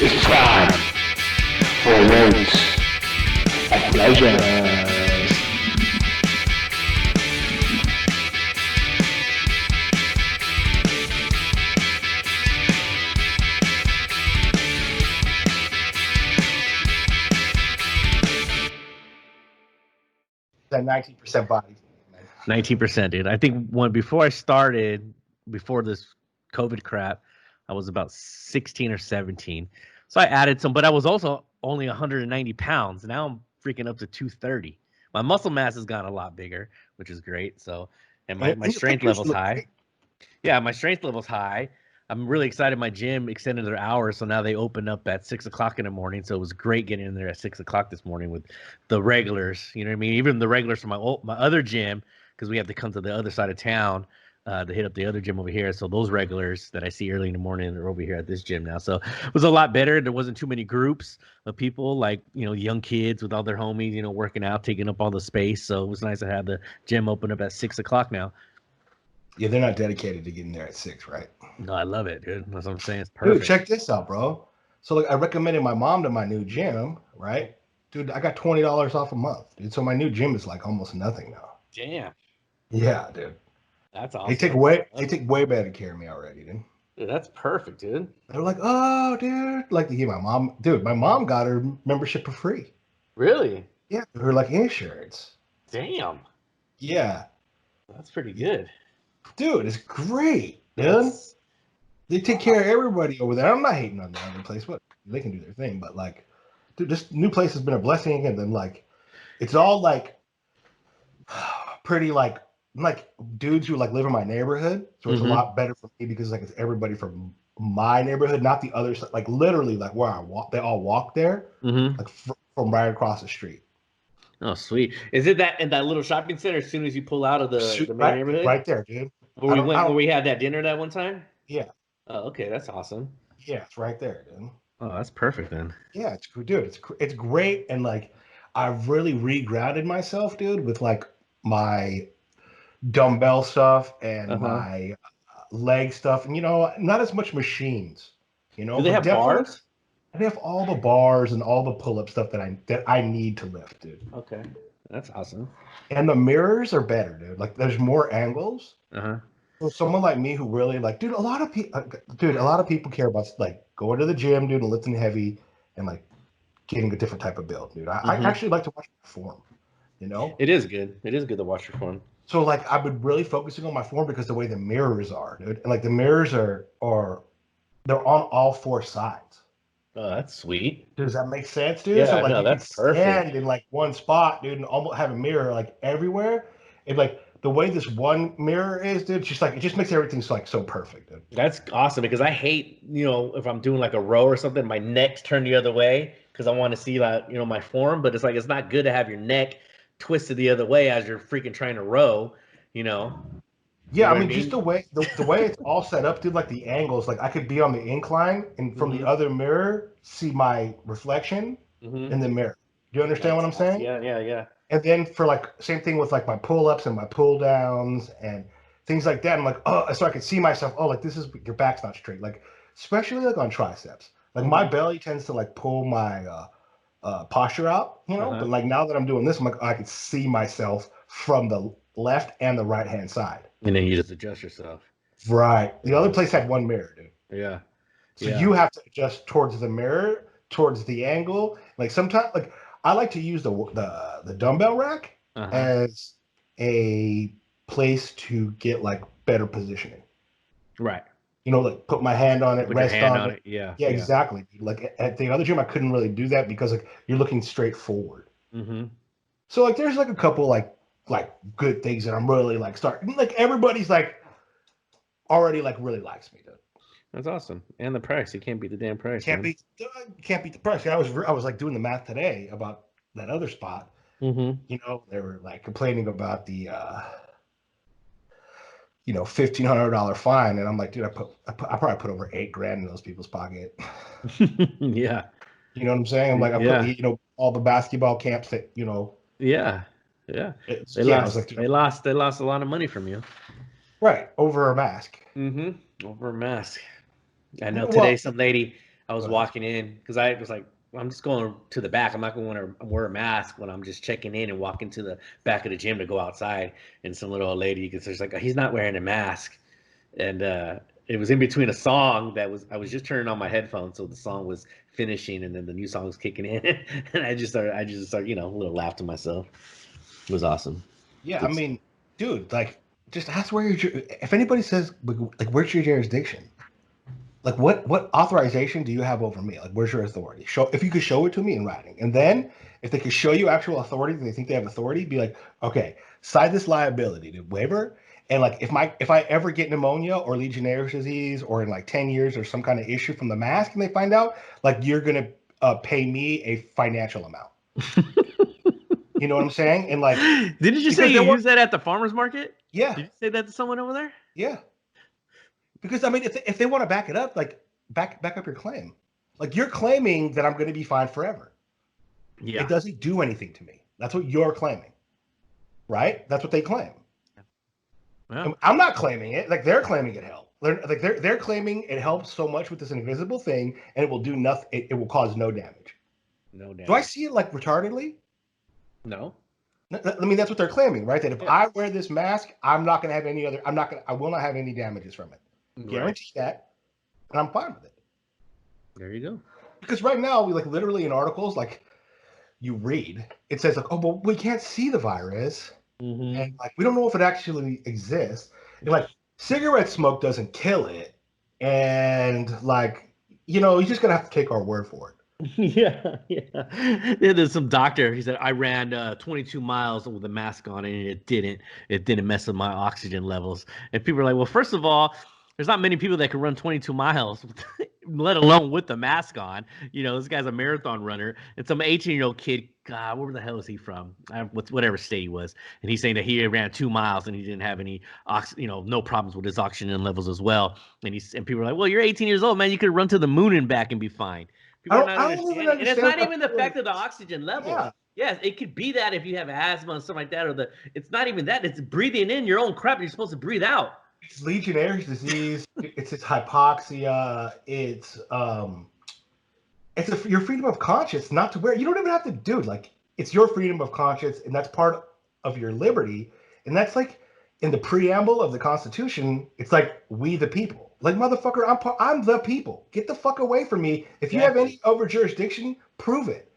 It's time for Weights and Pleasures. That 19% body. 19%, dude. I think before I started, before this COVID crap, I was about 16 or 17. So I added some, but I was also only 190 pounds. Now I'm freaking up to 230. My muscle mass has gotten a lot bigger, which is great. So, and my strength level's high. Great. Yeah, my strength level's high. I'm really excited. My gym extended their hours, so now they open up at 6 o'clock in the morning. So it was great getting in there at 6 o'clock this morning with the regulars. You know what I mean? Even the regulars from my other gym, because we have to come to the other side of town to hit up the other gym over here. So those regulars that I see early in the morning are over here at this gym now. So it was a lot better. There wasn't too many groups of people, like, young kids with all their homies, working out, taking up all the space. So it was nice to have the gym open up at 6 o'clock now. Yeah, they're not dedicated to getting there at 6, right? No, I love it, dude. That's what I'm saying. It's perfect. Dude, check this out, bro. So like, I recommended my mom to my new gym, right? Dude, I got $20 off a month, dude. So my new gym is like almost nothing now. Damn. Yeah, dude. That's awesome. They take way better care of me already, dude. Dude, that's perfect, dude. They're like, oh, dude, like to give my mom, dude. My mom got her membership for free. Really? Yeah, her like insurance. Damn. Yeah, That's pretty good. dude, it's great, dude. They take care of everybody over there. I'm not hating on the other place, but they can do their thing. But like, dude, this new place has been a blessing, and then like, it's all like pretty like dudes who like live in my neighborhood. So it's a lot better for me because like it's everybody from my neighborhood, not the other side. Like literally, like where I walk, they all walk there, like from right across the street. Oh, sweet. Is it that in that little shopping center as soon as you pull out of the main neighborhood? Right there, dude. Where we had that dinner that one time? Yeah. Oh, okay. That's awesome. Yeah, it's right there, dude. Oh, that's perfect then. Yeah, it's dude. It's great, and like I've really regrounded myself, dude, with like my dumbbell stuff and my leg stuff, and not as much machines. Do they have bars? They have all the bars and all the pull-up stuff that I need to lift, dude. Okay, that's awesome. And the mirrors are better, dude. Like there's more angles. So someone like me who really like, dude, a lot of people care about like going to the gym, dude, and lifting heavy and like getting a different type of build, dude. I actually like to watch my form, It is good. It is good to watch your form. So like I've been really focusing on my form because the way the mirrors are, dude. And like the mirrors are they're on all four sides. Oh, that's sweet. Does that make sense, dude? Yeah, so like no, you that's can stand in like one spot, dude, and almost have a mirror like everywhere. And like the way this one mirror is, dude, just like it just makes everything like so perfect, dude. That's awesome because I hate, if I'm doing like a row or something, my neck's turned the other way because I want to see like, my form, but it's like it's not good to have your neck twisted the other way as you're freaking trying to row, Yeah, I mean, just the way it's all set up, dude, like the angles, like I could be on the incline and from the other mirror see my reflection in the mirror. Do you understand what I'm saying? Yeah. And then for like same thing with like my pull-ups and my pull-downs and things like that. I'm like, oh, so I could see myself. Oh, like this is your back's not straight. Like especially like on triceps. Like my belly tends to like pull my posture out, But like now that I'm doing this, I'm like, I could see myself from the left and the right hand side. And then you just adjust yourself. Right. The other place had one mirror, dude. Yeah. So you have to adjust towards the mirror, towards the angle. Like sometimes, like I like to use the dumbbell rack as a place to get like better positioning. Right. Like put my hand on it, Put rest your hand on it. Yeah. Yeah, exactly. Like at the other gym, I couldn't really do that because like you're looking straight forward. So like there's like a couple like good things that I'm really like starting. Like everybody's like already like really likes me, dude. That's awesome. And the price, you can't beat the damn price. Can't beat the price. I was like doing the math today about that other spot. They were like complaining about the $1,500 fine, and I'm like, dude, I probably put over $8,000 in those people's pocket. Yeah. You know what I'm saying? I'm like, I put all the basketball camps that Yeah. They lost a lot of money from you. Right, over a mask. Over a mask. I know today some lady, I was walking in because I was like, I'm just going to the back. I'm not going to wear a mask when I'm just checking in and walking to the back of the gym to go outside. And some little old lady, because there's like, he's not wearing a mask. And it was in between a song I was just turning on my headphones, so the song was finishing, and then the new song was kicking in, and I just started, a little laugh to myself. It was awesome. Yeah, I mean, dude, like, just ask where if anybody says, like, where's your jurisdiction? Like, what authorization do you have over me? Like, where's your authority? Show, if you could show it to me in writing. And then if they could show you actual authority, they think they have authority, be like, okay, sign this liability, dude, waiver. And like, if I ever get pneumonia or Legionnaire's disease, or in like 10 years or some kind of issue from the mask, and they find out, like, you're gonna pay me a financial amount. You know what I'm saying? And like, didn't you say you use that at the farmer's market? Yeah. Did you say that to someone over there? Yeah. Because I mean, if they want to back it up, like back up your claim. Like, you're claiming that I'm going to be fined forever. Yeah. It doesn't do anything to me. That's what you're claiming, right? That's what they claim. Yeah. I'm not claiming it. Like, they're claiming it helps. They're claiming it helps so much with this invisible thing, and it will do nothing. It will cause no damage. No damage. Do I see it like retardedly? No. I mean, that's what they're claiming, right? That if I wear this mask, I'm not going to have any other. I will not have any damages from it. Guarantee that, and I'm fine with it. There you go. Because right now, we like literally in articles, like you read, it says like, oh, but we can't see the virus, and like we don't know if it actually exists. And like, cigarette smoke doesn't kill it, and like, you're just gonna have to take our word for it. Yeah. There's some doctor. He said I ran 22 miles with a mask on, and it didn't mess with my oxygen levels. And people are like, well, first of all, there's not many people that can run 22 miles, let alone with the mask on. This guy's a marathon runner, and some 18-year-old kid, God, where the hell is he from? Whatever state he was, and he's saying that he ran 2 miles and he didn't have any no problems with his oxygen levels as well. And people are like, well, you're 18 years old, man. You could run to the moon and back and be fine. People are not understanding. And it's not even the effect of the oxygen level. Yeah. Yes, it could be that if you have asthma and stuff like that, or it's not even that. It's breathing in your own crap you're supposed to breathe out. It's Legionnaire's disease. It's hypoxia. It's your freedom of conscience not to wear. You don't even have to do it. Like, it's your freedom of conscience, and that's part of your liberty. And that's like in the preamble of the Constitution. It's like, we the people. Like, motherfucker, I'm the people. Get the fuck away from me. If you have any over jurisdiction, prove it.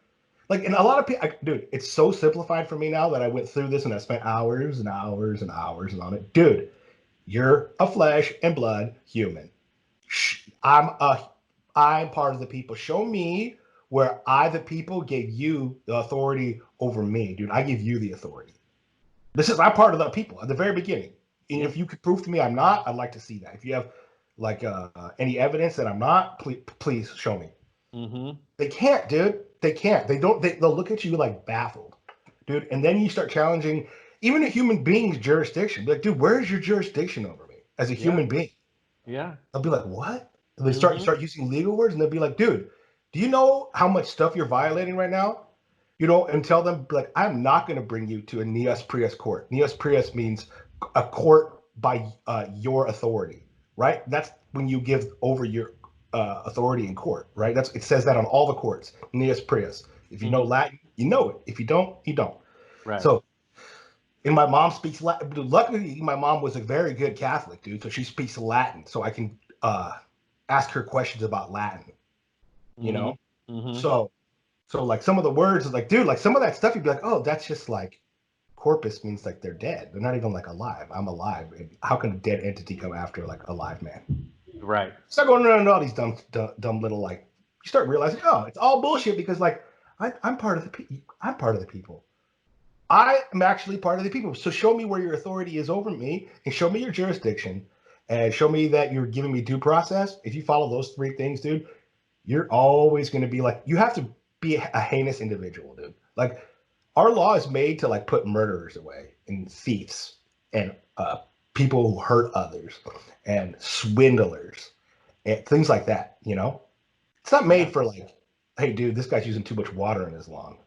Like, and a lot of people, dude, it's so simplified for me now that I went through this and I spent hours and hours and hours on it. Dude, you're a flesh and blood human. I'm part of the people. Show me where I, the people, gave you the authority over me, dude. I give you the authority. I'm part of the people at the very beginning. And if you could prove to me I'm not, I'd like to see that. If you have like any evidence that I'm not, please show me. They can't, dude. They can't. They'll look at you like baffled, dude. And then you start challenging even a human being's jurisdiction. Be like, dude, where's your jurisdiction over me as a human being? Yeah. I'll be like, what? And they start using legal words, and they'll be like, dude, do you know how much stuff you're violating right now? And tell them, like, I'm not going to bring you to a Nias Prius court. Nias Prius means a court by your authority, right? That's when you give over your authority in court, right? It says that on all the courts, Nias Prius. If you know Latin, you know it. If you don't, you don't. Right. So, and my mom speaks Latin. Luckily, my mom was a very good Catholic, dude. So she speaks Latin, so I can ask her questions about Latin. You know, so like some of the words is like, dude, like some of that stuff, you'd be like, oh, that's just like corpus means like they're dead. They're not even like alive. I'm alive. How can a dead entity come after like a live man? Right. Start going around all these dumb little, like, you start realizing, oh, it's all bullshit because like I'm part of the people. I am actually part of the people. So show me where your authority is over me, and show me your jurisdiction, and show me that you're giving me due process. If you follow those three things, dude, you're always going to be like, you have to be a heinous individual, dude. Like, our law is made to like put murderers away and thieves and people who hurt others and swindlers and things like that. It's not made for like, hey, dude, this guy's using too much water in his lawn.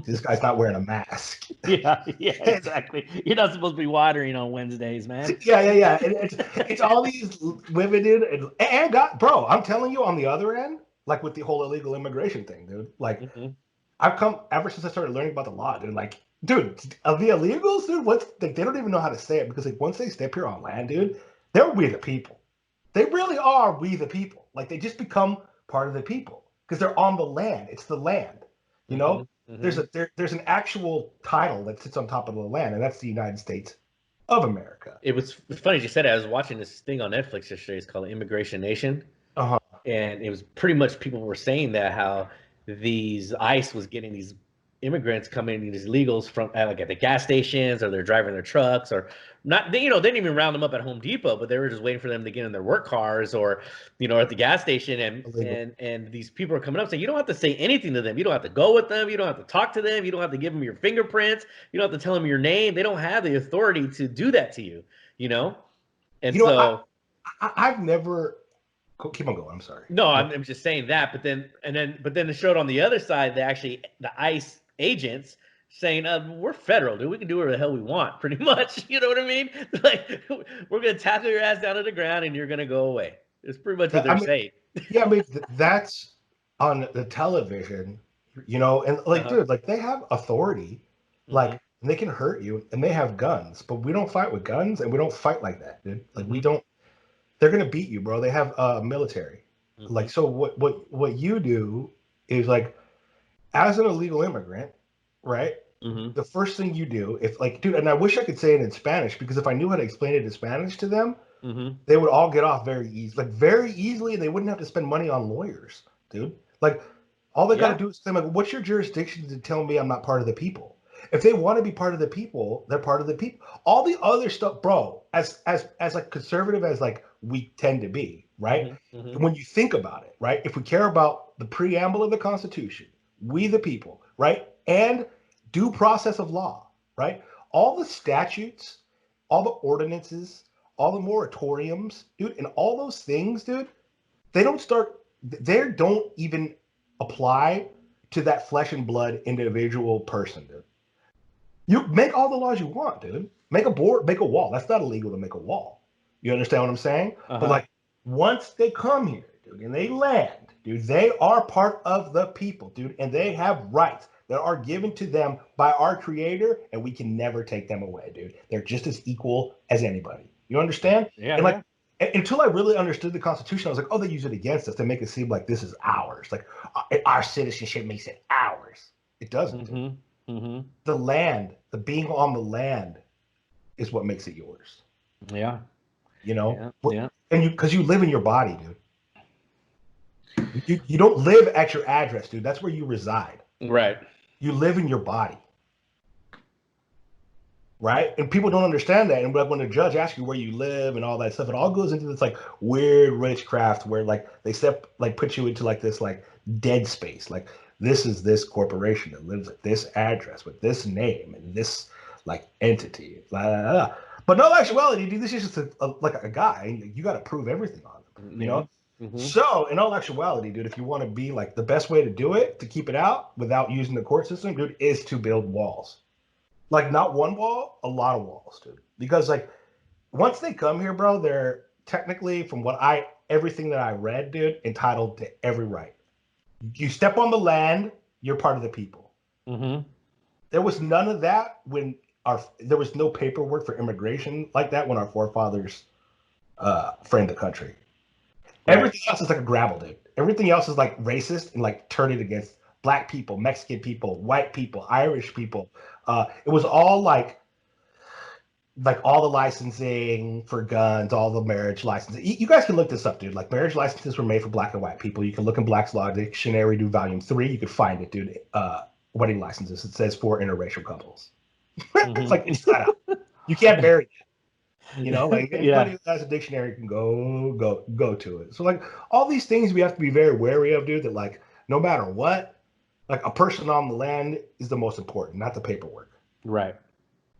This guy's not wearing a mask. Yeah, exactly. You're not supposed to be watering on Wednesdays, man. Yeah. And it's all these women, dude, and God, bro. I'm telling you, on the other end, like with the whole illegal immigration thing, dude. Like, Mm-hmm. I've come ever since I started learning about the law, dude. Like, dude, the illegals, dude. What's like, they don't even know how to say it because like once they step here on land, dude, they're we the people. They really are we the people. Like they just become part of the people because they're on the land. It's the land. You know, Mm-hmm. there's an actual title that sits on top of the land, and that's the United States of America. It's funny you said it. I was watching this thing on Netflix yesterday. It's called Immigration Nation. Uh-huh. And it was pretty much people were saying that how these ICE was getting these immigrants coming, these illegals from like at the gas stations, or they're driving their trucks, or not. They didn't even round them up at Home Depot, but they were just waiting for them to get in their work cars, or at the gas station, and these people are coming up saying you don't have to say anything to them, you don't have to go with them, you don't have to talk to them, you don't have to give them your fingerprints, you don't have to tell them your name. They don't have the authority to do that to you, and so I've never. Keep on going. I'm sorry. No, I'm just saying that. But then it showed on the other side the ICE agents saying, "We're federal, dude. We can do whatever the hell we want, pretty much." You know what I mean? Like we're gonna tackle your ass down to the ground, and you're gonna go away. It's pretty much what they're saying. Yeah, I mean that's on the television, and like, dude, like they have authority, like and they can hurt you, and they have guns, but we don't fight with guns, and we don't fight like that, dude. Like we don't. They're gonna beat you, bro. They have military. Like, so what you do is like, as an illegal immigrant, right? The first thing you do, if like, dude, and I wish I could say it in Spanish because if I knew how to explain it in Spanish to them, they would all get off very easily, and they wouldn't have to spend money on lawyers, dude. Like, all they gotta do is say, like, what's your jurisdiction to tell me I'm not part of the people? If they want to be part of the people, they're part of the people. All the other stuff, bro, as like conservative as like we tend to be, right? When you think about it, right? If we care about the preamble of the Constitution, we the people, right? And due process of law, right? All the statutes, all the ordinances, all the moratoriums, dude, and all those things, dude, they don't even apply to that flesh and blood individual person, dude. You make all the laws you want, dude. Make a wall. That's not illegal to make a wall. You understand what I'm saying? But like, once they come here, dude, and they land, dude, they are part of the people, dude, and they have rights that are given to them by our creator, and we can never take them away, dude. They're just as equal as anybody. You understand? Yeah. And like, until I really understood the Constitution, I was like, oh, they use it against us. They make it seem like this is ours. Like, our citizenship makes it ours. It doesn't, dude. The land, the being on the land is what makes it yours. Yeah. And because you live in your body, dude. You don't live at your address, dude. That's where you reside. Right. You live in your body. Right? And people don't understand that. And like when the judge asks you where you live and all that stuff, it all goes into this like weird witchcraft where like they put you into like this like dead space. Like, this is this corporation that lives at this address with this name and this like entity. Blah, blah, blah. But no actuality, dude, this is just like a guy. You got to prove everything on him, you know? So in all actuality, dude, if you want to be like the best way to do it, to keep it out without using the court system, dude, is to build walls. Like not one wall, a lot of walls, dude. Because like once they come here, bro, they're technically, from everything that I read, dude, entitled to every right. You step on the land, you're part of the people. There was none of that when there was no paperwork for immigration like that when our forefathers framed the country. Right. Everything else is like a gravel, dude. Everything else is like racist and like turned it against black people, Mexican people, white people, Irish people. It was all like all the licensing for guns, all the marriage licensing. You guys can look this up, dude. Like, marriage licenses were made for black and white people. You can look in Black's Law Dictionary, do volume 3. You can find it, dude. Wedding licenses. It says for interracial couples. It's like inside out. You can't bury it. Like anybody who has a dictionary can go to it. So like all these things we have to be very wary of, dude. That like no matter what, like a person on the land is the most important, not the paperwork. Right.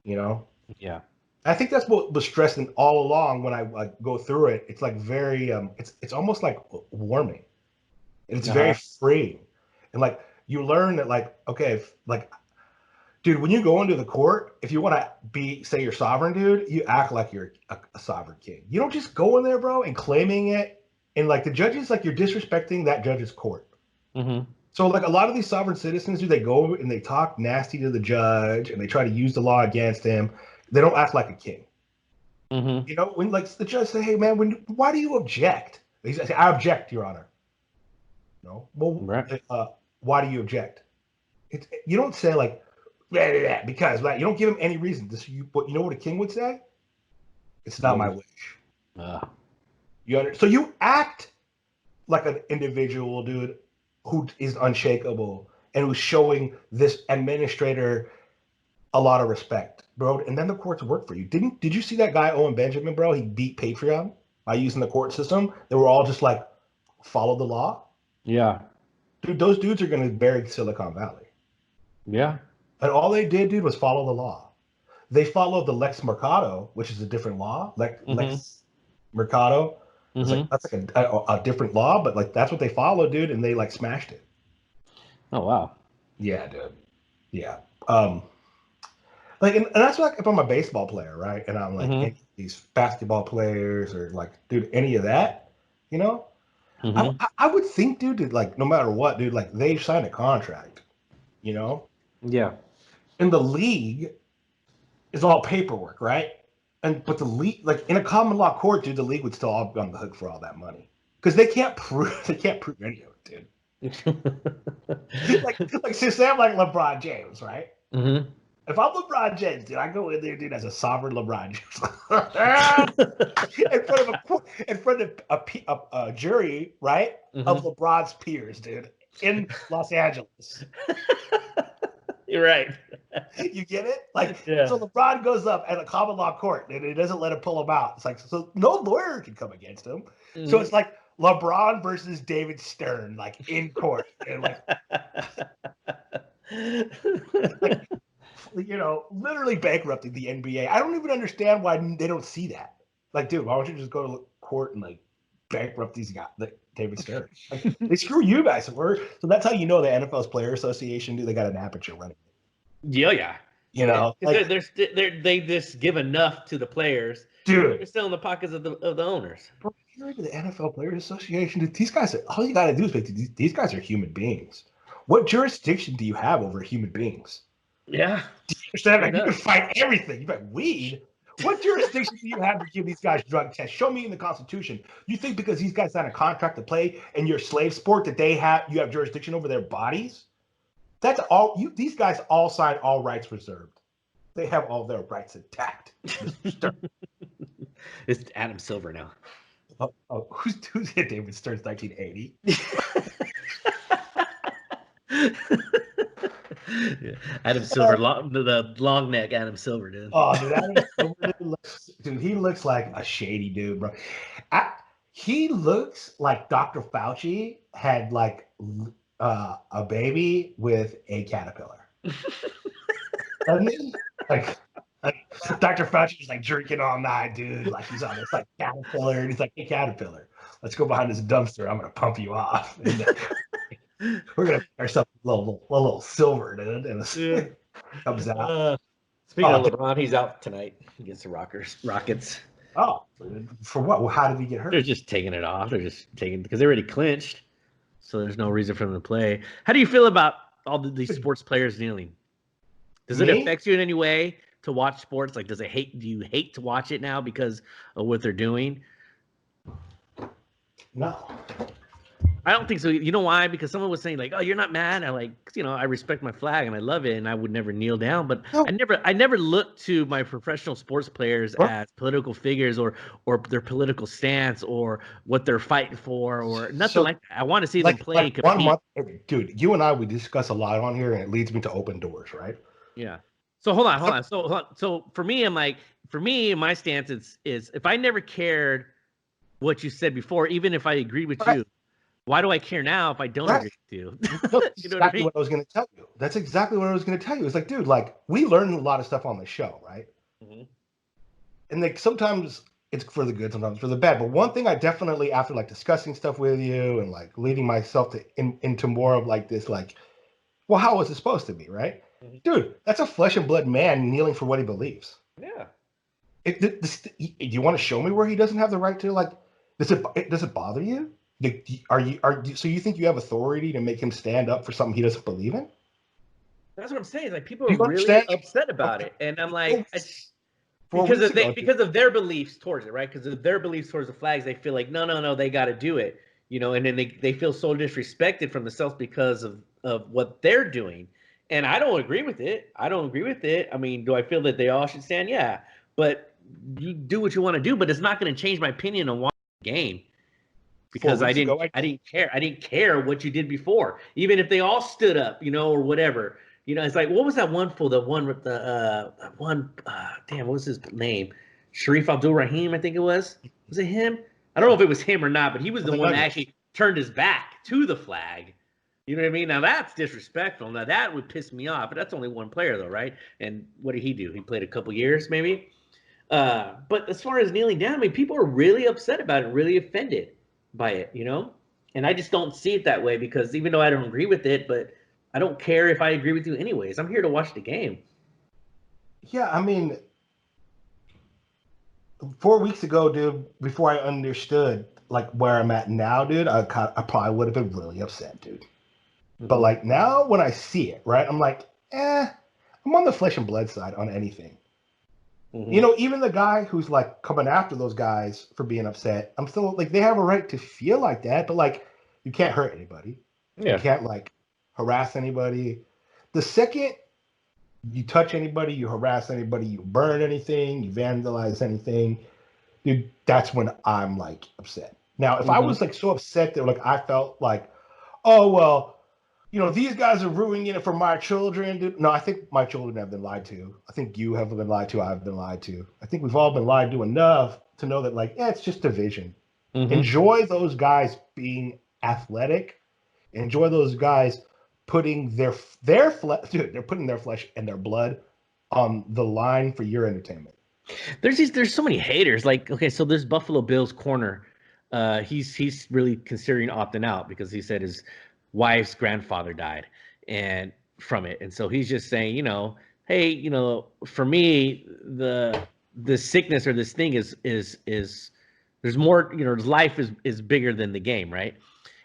Yeah. I think that's what was stressing all along when I go through it. It's like very, it's almost like warming. And it's very freeing. And like, you learn that like, okay, like, dude, when you go into the court, if you want to say you're sovereign, dude, you act like you're a sovereign king. You don't just go in there, bro, and claiming it And like the judges, like you're disrespecting that judge's court. Mm-hmm. So like a lot of these sovereign citizens, they go and they talk nasty to the judge and they try to use the law against him. They don't act like a king. Mm-hmm. You know, when like the judge say, "Hey man, why do you object?" He says, "I object, Your Honor." No, well, Right. Why do you object? You don't say like, "Yeah, because like, you don't give him any reason. But you know what a king would say? It's not my wish. So you act like an individual, dude, who is unshakable and who's showing this administrator a lot of respect, bro. And then the courts work for you. Did you see that guy Owen Benjamin, bro? He beat Patreon by using the court system. They were all just like, follow the law. Yeah. Dude, those dudes are gonna bury Silicon Valley. Yeah. And all they did, dude, was follow the law. They followed the Lex Mercado, which is a different law. Lex Mercado. It's like that's like a different law, but like that's what they followed, dude, and they like smashed it. Oh wow. Yeah, dude. Yeah. Like, and that's like if I'm a baseball player, right? And I'm like any of these basketball players or like, dude, any of that, you know? I would think, dude, like no matter what, dude, like they signed a contract, you know? Yeah. In the league, it's all paperwork, right? But the league, like in a common law court, dude, the league would still all be on the hook for all that money because they can't prove any of it, dude. like say I'm like LeBron James, right? Mm-hmm. If I'm LeBron James, dude, I go in there, dude, as a sovereign LeBron James, in front of a jury, right, of LeBron's peers, dude, in Los Angeles. You're right. You get it? Like, yeah. So LeBron goes up at a common law court, and he doesn't let him pull him out. It's like, so no lawyer can come against him. So it's like LeBron versus David Stern, like in court, and like you know, literally bankrupting the NBA. I don't even understand why they don't see that. Like, dude, why don't you just go to court and like bankrupt these guys, like David Stern? Like, they screw you guys. So that's how you know the NFL's Player Association, dude. They got an aperture running. Yeah. You know, like, they just give enough to the players. Dude, they're still in the pockets of the owners. Bro, you're into the NFL Players Association, dude. These guys all you gotta do is make these guys are human beings. What jurisdiction do you have over human beings? Yeah. Do you understand? Like, you can fight everything. You got weed. What jurisdiction do you have to give these guys drug tests? Show me in the Constitution. You think because these guys signed a contract to play in your slave sport that you have jurisdiction over their bodies? That's all. These guys all sign all rights reserved. They have all their rights intact. It's Adam Silver now. Who's hit David Stern's 1980? Yeah. Adam Silver, the long neck Adam Silver, dude. Oh, dude, Adam Silver, he looks like a shady dude, bro. He looks like Dr. Fauci had like a baby with a caterpillar. Doesn't he? Like Dr. Fauci was like drinking all night, dude. Like he's on this like caterpillar, and he's like, "Hey, caterpillar, let's go behind this dumpster. I'm gonna pump you off." And, we're gonna make ourselves a little silver, dude, and it comes out. Speaking of LeBron, he's out tonight against the Rockets. Oh, for what? Well, how did he get hurt? They're just taking it off. They're just taking because they already clinched, so there's no reason for them to play. How do you feel about all these sports players kneeling? Does it affect you in any way to watch sports? Like, do you hate to watch it now because of what they're doing? No. I don't think so. You know why? Because someone was saying like, "Oh, you're not mad." I like, I respect my flag and I love it, and I would never kneel down. But no. I never looked to my professional sports players as political figures or their political stance or what they're fighting for or nothing like that. I want to see them play and compete. 1 month, dude. You and we discuss a lot on here, and it leads me to open doors, right? Yeah. So hold on. So for me, my stance is if I never cared what you said before, even if I agreed with you. Why do I care now if I don't agree with you? That's exactly what I was going to tell you. That's exactly what I was going to tell you. It's like, dude, like we learn a lot of stuff on the show, right? And like sometimes it's for the good, sometimes for the bad. But one thing I definitely, after like discussing stuff with you and like leading myself into more of like this, like, well, how was it supposed to be, right? Dude, that's a flesh and blood man kneeling for what he believes. Yeah. Do you want to show me where he doesn't have the right to like does it bother you? So you think you have authority to make him stand up for something he doesn't believe in? That's what I'm saying. Like people Do are you really understand? upset about it, and I'm like, 4 weeks ago, because of their beliefs towards it, right? Because of their beliefs towards the flags, they feel like no, they got to do it, and then they feel so disrespected from themselves because of what they're doing, and I don't agree with it. I don't agree with it. I mean, do I feel that they all should stand? Yeah, but you do what you want to do, but it's not going to change my opinion on watching the game four because weeks ago, I didn't care. I didn't care what you did before, even if they all stood up, or whatever. It's like, what was that one for? The one with the damn, what was his name? Sharif Abdul Rahim, I think it was. Was it him? I don't know if it was him or not, but he was the one that actually turned his back to the flag. You know what I mean? Now that's disrespectful. Now that would piss me off. But that's only one player though, right? And what did he do? He played a couple years, maybe. But as far as kneeling down, I mean, people are really upset about it, really offended by it, And I just don't see it that way because even though I don't agree with it, but I don't care if I agree with you anyways. I'm here to watch the game. Yeah, I mean, 4 weeks ago, dude, before I understood like where I'm at now, dude, I probably would have been really upset, dude. But like now when I see it, right, I'm like, I'm on the flesh and blood side on anything. Even the guy who's like coming after those guys for being upset, I'm still like, they have a right to feel like that, but like, you can't hurt anybody. Yeah. You can't like harass anybody. The second you touch anybody, you harass anybody, you burn anything, you vandalize anything, dude, that's when I'm like upset. Now, if I was like so upset that like I felt like, oh well, these guys are ruining it for my children. Dude. No, I think my children have been lied to. I think you have been lied to. I've been lied to. I think we've all been lied to enough to know that, like, it's just division. Enjoy those guys being athletic. Enjoy those guys putting their flesh, dude, they're putting their flesh and their blood on the line for your entertainment. There's so many haters. Like, okay, so there's Buffalo Bills corner. He's really considering opting out because he said his wife's grandfather died and from it, and so he's just saying, hey, for me, the sickness or this thing is there's more, life is bigger than the game, right?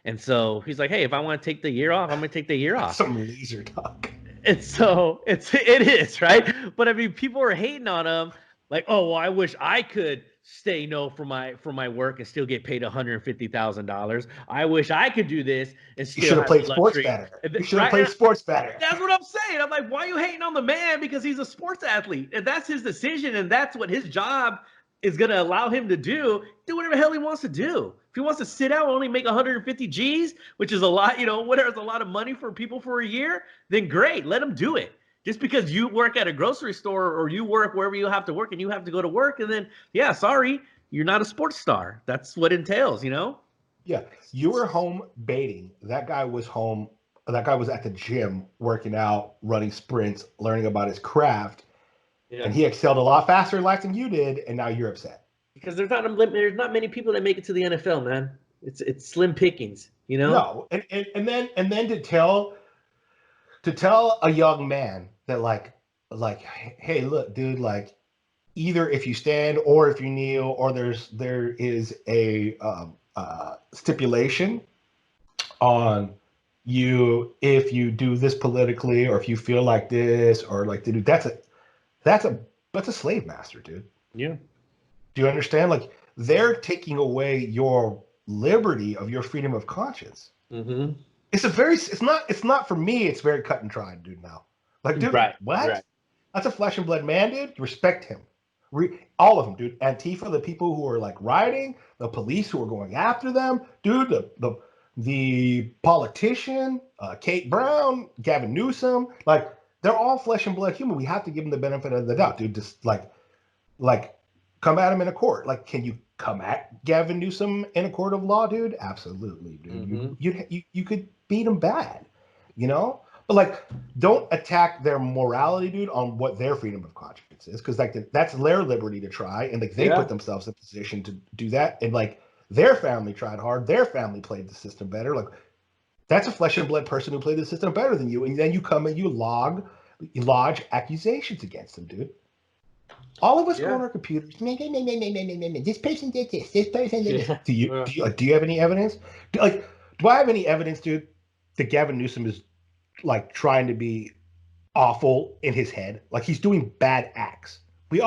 And so he's like, hey, if I want to take the year off, I'm gonna take the year off. Some laser talk. And so it is, right? But I mean, people are hating on him, like, oh well, I wish I could say no for my work and still get paid $150,000. I wish I could do this and still. You should have played sports better. You should have played sports better. That's what I'm saying. I'm like, why are you hating on the man? Because he's a sports athlete, and that's his decision, and that's what his job is going to allow him to do. Do whatever the hell he wants to do. If he wants to sit out and only make 150 G's, which is a lot, whatever is a lot of money for people for a year, then great, let him do it. Just because you work at a grocery store or you work wherever you have to work and you have to go to work, and then, yeah, sorry, you're not a sports star. That's what it entails, Yeah, you were home baiting. That guy was home. That guy was at the gym working out, running sprints, learning about his craft, and he excelled a lot faster in life than you did, and now you're upset. Because there's not many people that make it to the NFL, man. It's slim pickings, No, and then to tell a young man that like, hey, look, dude, like, either if you stand or if you kneel, or there is a stipulation on you if you do this politically, or if you feel like this, or like, dude, that's a slave master, dude. Yeah. Do you understand? Like, they're taking away your liberty of your freedom of conscience. It's not for me. It's very cut and dried, dude. Now, like, dude, right, what? Right. That's a flesh and blood man, dude. Respect him. All of them, dude. Antifa, the people who are like rioting, the police who are going after them, dude. The politician, Kate Brown, Gavin Newsom, like, they're all flesh and blood human. We have to give them the benefit of the doubt, dude. Just like come at him in a court. Like, can you come at Gavin Newsom in a court of law, dude? Absolutely, dude. You could beat him bad, But like, don't attack their morality, dude, on what their freedom of conscience is, because like that's their liberty to try, and like they put themselves in a position to do that, and like their family tried hard, their family played the system better. Like, that's a flesh and blood person who played the system better than you, and then you come and you lodge accusations against them, dude. All of us Yeah. go on our computers. This person did this. This person did this. Yeah. Do you have any evidence? Do I have any evidence, dude, that Gavin Newsom is like trying to be awful in his head? Like he's doing bad acts. We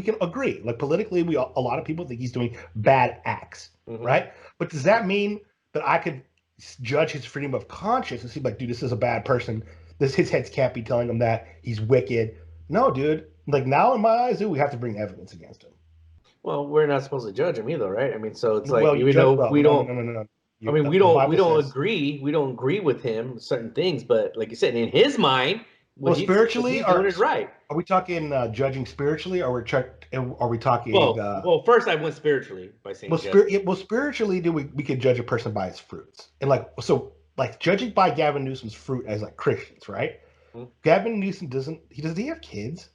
can agree. Like politically, a lot of people think he's doing bad acts, right? But does that mean that I could judge his freedom of conscience and see like, dude, this is a bad person. His heads can't be telling him that he's wicked. No, dude. Like now in my eyes, dude, we have to bring evidence against him. Well, we're not supposed to judge him either, right? I mean, so it's like Well, even though we don't. no. I mean, we don't agree with him certain things, but like you said, in his mind, what spiritually, he's doing is right. Are we talking judging spiritually, or are we talking? Well, first I went spiritually by saying. Spiritually, we could judge a person by his fruits, and like judging by Gavin Newsom's fruit as like Christians, right? Mm-hmm. Gavin Newsom does he have kids?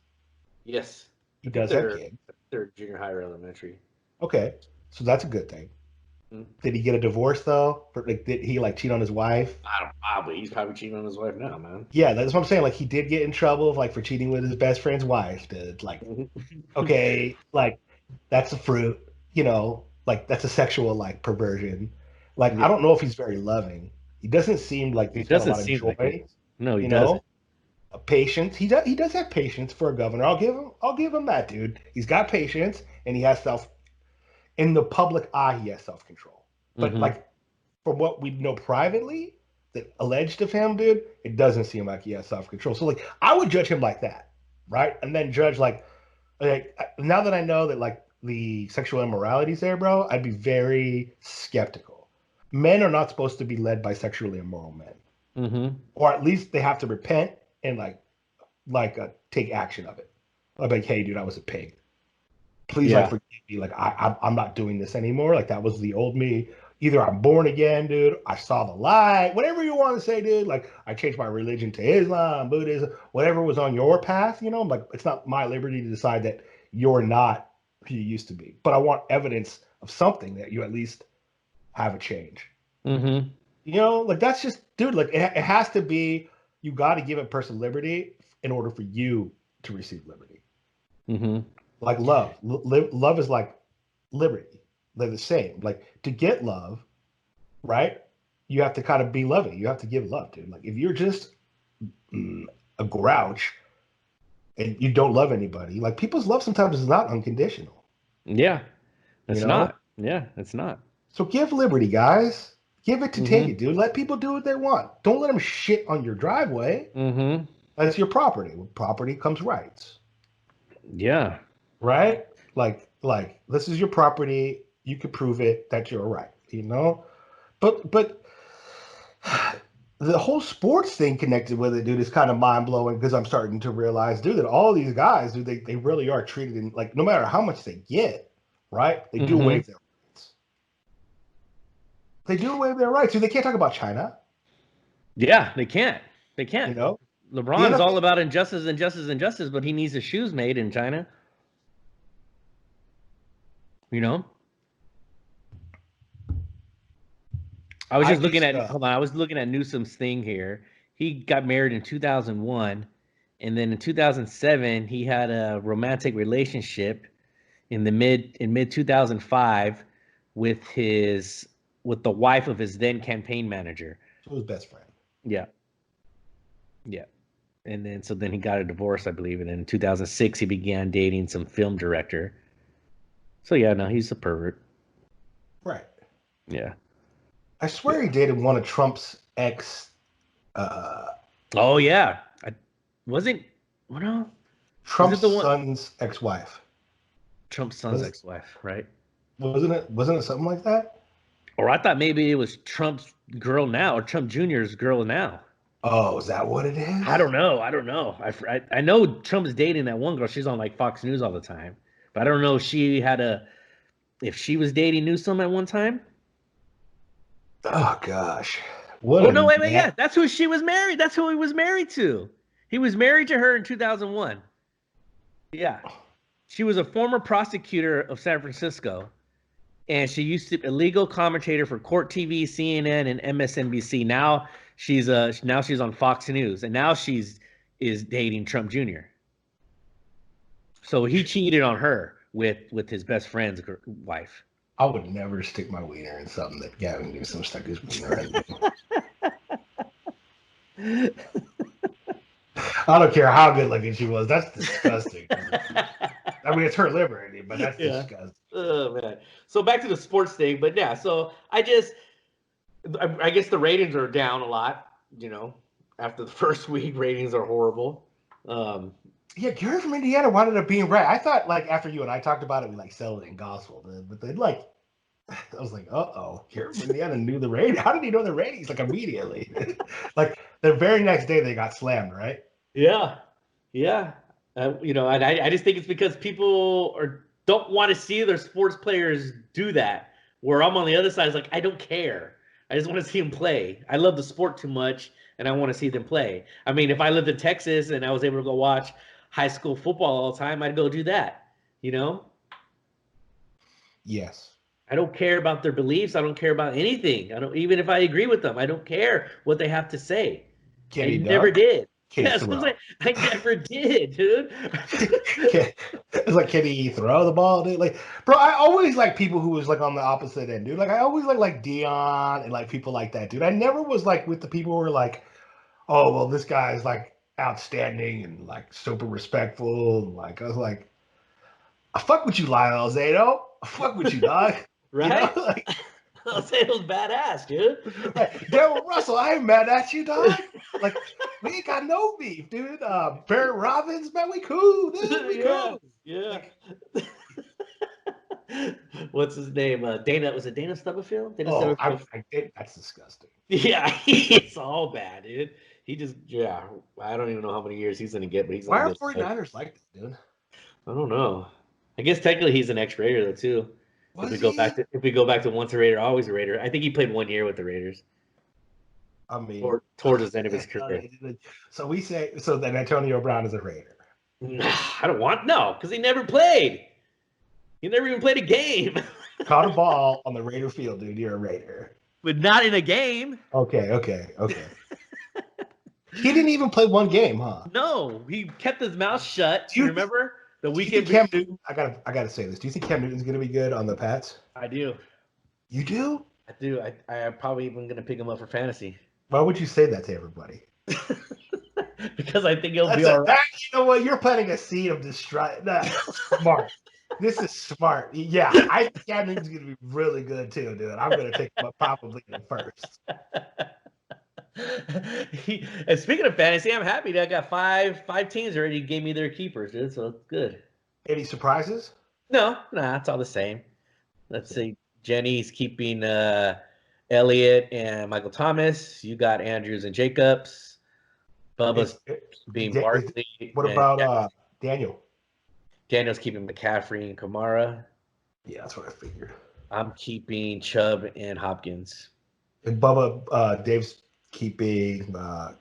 Yes, he does have kids. They're junior high or elementary. Okay, so that's a good thing. Did he get a divorce though? Did he like cheat on his wife? He's probably cheating on his wife now, man. Yeah, that's what I'm saying. Like he did get in trouble for cheating with his best friend's wife. Dude. Like, okay, like that's a fruit. You know, like that's a sexual like perversion. Like I don't know if he's very loving. He doesn't seem like he's got a lot of joy. Like no, he doesn't. Patience. He does have patience for a governor. I'll give him that, dude. He's got patience and he has in the public eye, he has self-control. But like from what we know privately, that alleged of him, dude, it doesn't seem like he has self-control. So like I would judge him like that, right? And then judge like now that I know that like the sexual immorality's there, bro, I'd be very skeptical. Men are not supposed to be led by sexually immoral men. Or at least they have to repent and take action of it. I'm like, hey, dude, I was a pig. Please, forgive me. Like, I'm not doing this anymore. Like, that was the old me. Either I'm born again, dude. I saw the light. Whatever you want to say, dude. Like, I changed my religion to Islam, Buddhism, whatever was on your path. You know, like, it's not my liberty to decide that you're not who you used to be. But I want evidence of something that you at least have a change. You know, like that's just, dude. Like, it has to be. You got to give a person liberty in order for you to receive liberty. Like love. Love is like liberty. They're the same. Like to get love, right? You have to kind of be loving. You have to give love, dude. Like if you're just a grouch and you don't love anybody, like people's love sometimes is not unconditional. Yeah, it's not. Yeah, it's not. So give liberty, guys. Give it to take it, dude. Let people do what they want. Don't let them shit on your driveway. That's your property. With property comes rights. Yeah. Right? Like this is your property. You could prove it that you're right, you know? But the whole sports thing connected with it, dude, is kind of mind-blowing because I'm starting to realize, dude, that all these guys, dude, they really are treated in, like, no matter how much they get, right? They do away with their rights. They do away with their rights. Dude, they can't talk about China. Yeah, they can't. They can't. You know? LeBron's all about injustice, but he needs his shoes made in China. You know? I was looking at Newsom's thing here. He got married in 2001, and then in 2007 he had a romantic relationship in mid 2005 with the wife of his then campaign manager. So his best friend. Yeah. Yeah. And then he got a divorce, I believe, and then in 2006 he began dating some film director. So yeah, no, he's a pervert. Right. Yeah. I swear he dated one of Trump's ex. Oh yeah, Trump's son's ex-wife. Trump's son's ex-wife, right? Wasn't it something like that? Or I thought maybe it was Trump's girl now, or Trump Jr.'s girl now. Oh, is that what it is? I don't know. I know Trump's dating that one girl. She's on like Fox News all the time, but I don't know if she was dating Newsom at one time. Oh gosh. Wait, yeah, that's who she was married. That's who he was married to. He was married to her in 2001. Yeah. She was a former prosecutor of San Francisco, and she used to be a legal commentator for Court TV, CNN, and MSNBC. Now she's on Fox News, and now is dating Trump Jr. So he cheated on her with his best friend's wife. I would never stick my wiener in something that Gavin Newsom stuck his wiener in. I don't care how good looking she was. That's disgusting. I mean, it's her liberty, but that's disgusting. Oh man. So back to the sports thing, but yeah. So I guess the ratings are down a lot. You know, after the first week, ratings are horrible. Yeah, Gary from Indiana wound up being right. I thought like after you and I talked about it, we like sell it in gospel, but then like I was like, Gary from Indiana knew the rating. How did he know the ratings like immediately? Like the very next day they got slammed, right? Yeah, yeah. You know, and I just think it's because people don't want to see their sports players do that. Where I'm on the other side, is like I don't care. I just want to see them play. I love the sport too much, and I want to see them play. I mean, if I lived in Texas and I was able to go watch high school football all the time, I'd go do that. You know? Yes. I don't care about their beliefs. I don't care about anything. I don't, even if I agree with them, I don't care what they have to say. Can I he never dunk? did. Can he That's what I'm throw? saying. I never did, dude. It's like, can he throw the ball, dude? Like, bro, I always like people who was like on the opposite end, dude. Like, I always like Dion and like people like that, dude. I never was like with the people who were like, oh, well, this guy is like outstanding and like super respectful. And, like, I was like, I fuck with you, Lionel Zato. I fuck with you, dog. Right? You know? Like, I'll say it was badass, dude. right. Daryl Russell, I ain't mad at you, dog. Like, we ain't got no beef, dude. Barry Robbins, man, we cool, dude. We cool. Yeah. Like, What's his name? Dana. Was it Dana Stubblefield? Dana oh, Stubblefield. I think that's disgusting. Yeah, he's all bad, dude. He just, yeah. I don't even know how many years he's gonna get, but he's Why gonna are get. 49ers like this, dude? I don't know. I guess technically he's an ex-Raider though too. Was If we go back to once a Raider, always a Raider. I think he played 1 year with the Raiders. I mean, Or towards the end of his career. So then Antonio Brown is a Raider. I don't want because he never played. He never even played a game. Caught a ball on the Raider field, dude. You're a Raider. But not in a game. Okay. He didn't even play one game, huh? No, he kept his mouth shut. Do you remember the Do you weekend? think Cam Newton, I gotta say this. Do you think Cam Newton's gonna be good on the Pats? I do. You do? I do. I'm probably even going to pick him up for fantasy. Why would you say that to everybody? Because I think he'll be all right. You know what? You're planting a seed of destruction. That's smart. This is smart. Yeah, I think Cam Newton's gonna be really good too, dude. I'm gonna take him up probably in first. And speaking of fantasy, I'm happy that I got five teams already gave me their keepers, dude. So it's good. Any surprises? No, it's all the same. Let's see. Jenny's keeping Elliott and Michael Thomas. You got Andrews and Jacobs. Bubba's being Barkley. What about Daniel? Daniel's keeping McCaffrey and Kamara. Yeah, that's what I figured. I'm keeping Chubb and Hopkins. And Bubba, Dave's keeping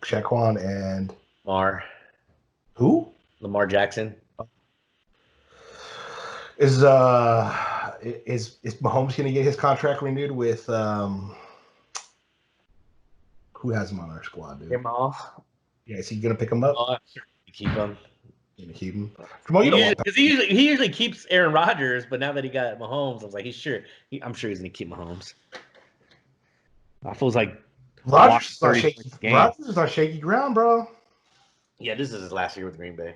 Shaquan and Lamar. Who? Lamar Jackson. Is Mahomes gonna get his contract renewed with who has him on our squad, dude? Him off. Yeah, is he gonna pick him up? Oh, sure. Keep him. Gonna keep him. Come on, Because he usually keeps Aaron Rodgers, but now that he got Mahomes, I was like, I'm sure he's gonna keep Mahomes. I feel like Rodgers is on shaky ground, bro. Yeah, this is his last year with Green Bay.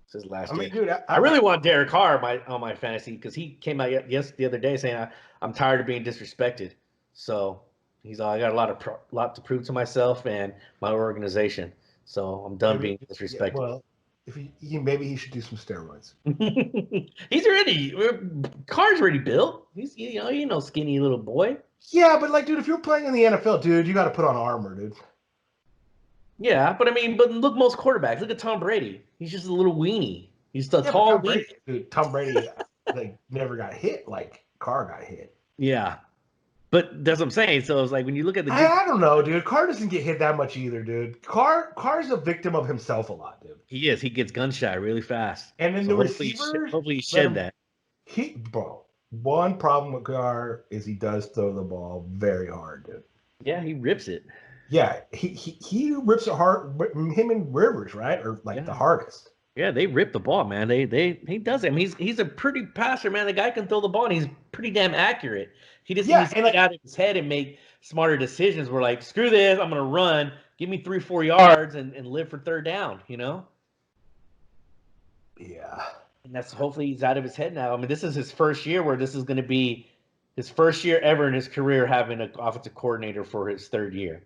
This is his last year. Dude, I really want Derek Carr on my fantasy because he came out the other day saying I'm tired of being disrespected. So he's I got a lot to prove to myself and my organization. So I'm done being disrespected. Yeah, well, if maybe he should do some steroids. Carr's already built. He's skinny little boy. Yeah, but dude, if you're playing in the NFL, dude, you got to put on armor, dude. Yeah, but look, most quarterbacks. Look at Tom Brady. He's just a little weenie. He's a tall weenie. Dude, Tom Brady never got hit like Carr got hit. Yeah, but that's what I'm saying. So it's like when you look at the. I don't know, dude. Carr doesn't get hit that much either, dude. Carr's a victim of himself a lot, dude. He is. He gets gun shy really fast. And then the receivers. Hopefully he shed that. One problem with Carr is he does throw the ball very hard, dude. Yeah, he rips it. Yeah, he rips it hard. Him and Rivers, right? Or the hardest. Yeah, they rip the ball, man. He does it. I mean, he's a pretty passer, man. The guy can throw the ball, and he's pretty damn accurate. He just needs to get out of his head and make smarter decisions. We're like, screw this, I'm gonna run. Give me 3-4 yards and live for third down. Yeah. And that's hopefully he's out of his head now. I mean, this is his first year where this is going to be his first year ever in his career having an offensive coordinator for his third year.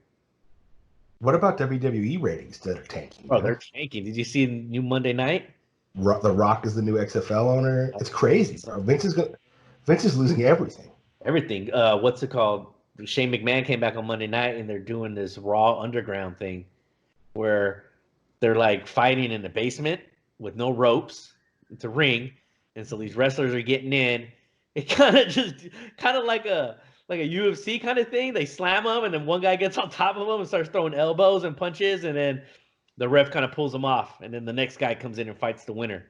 What about WWE ratings that are tanking? Oh, they're tanking. Did you see new Monday night? The Rock is the new XFL owner. It's crazy, bro. Vince is losing everything. Everything. What's it called? Shane McMahon came back on Monday night, and they're doing this Raw Underground thing where they're like fighting in the basement with no ropes. It's a ring, and so these wrestlers are getting in. It kind of like a UFC kind of thing. They slam them, and then one guy gets on top of them and starts throwing elbows and punches, and then the ref kind of pulls them off, and then the next guy comes in and fights the winner.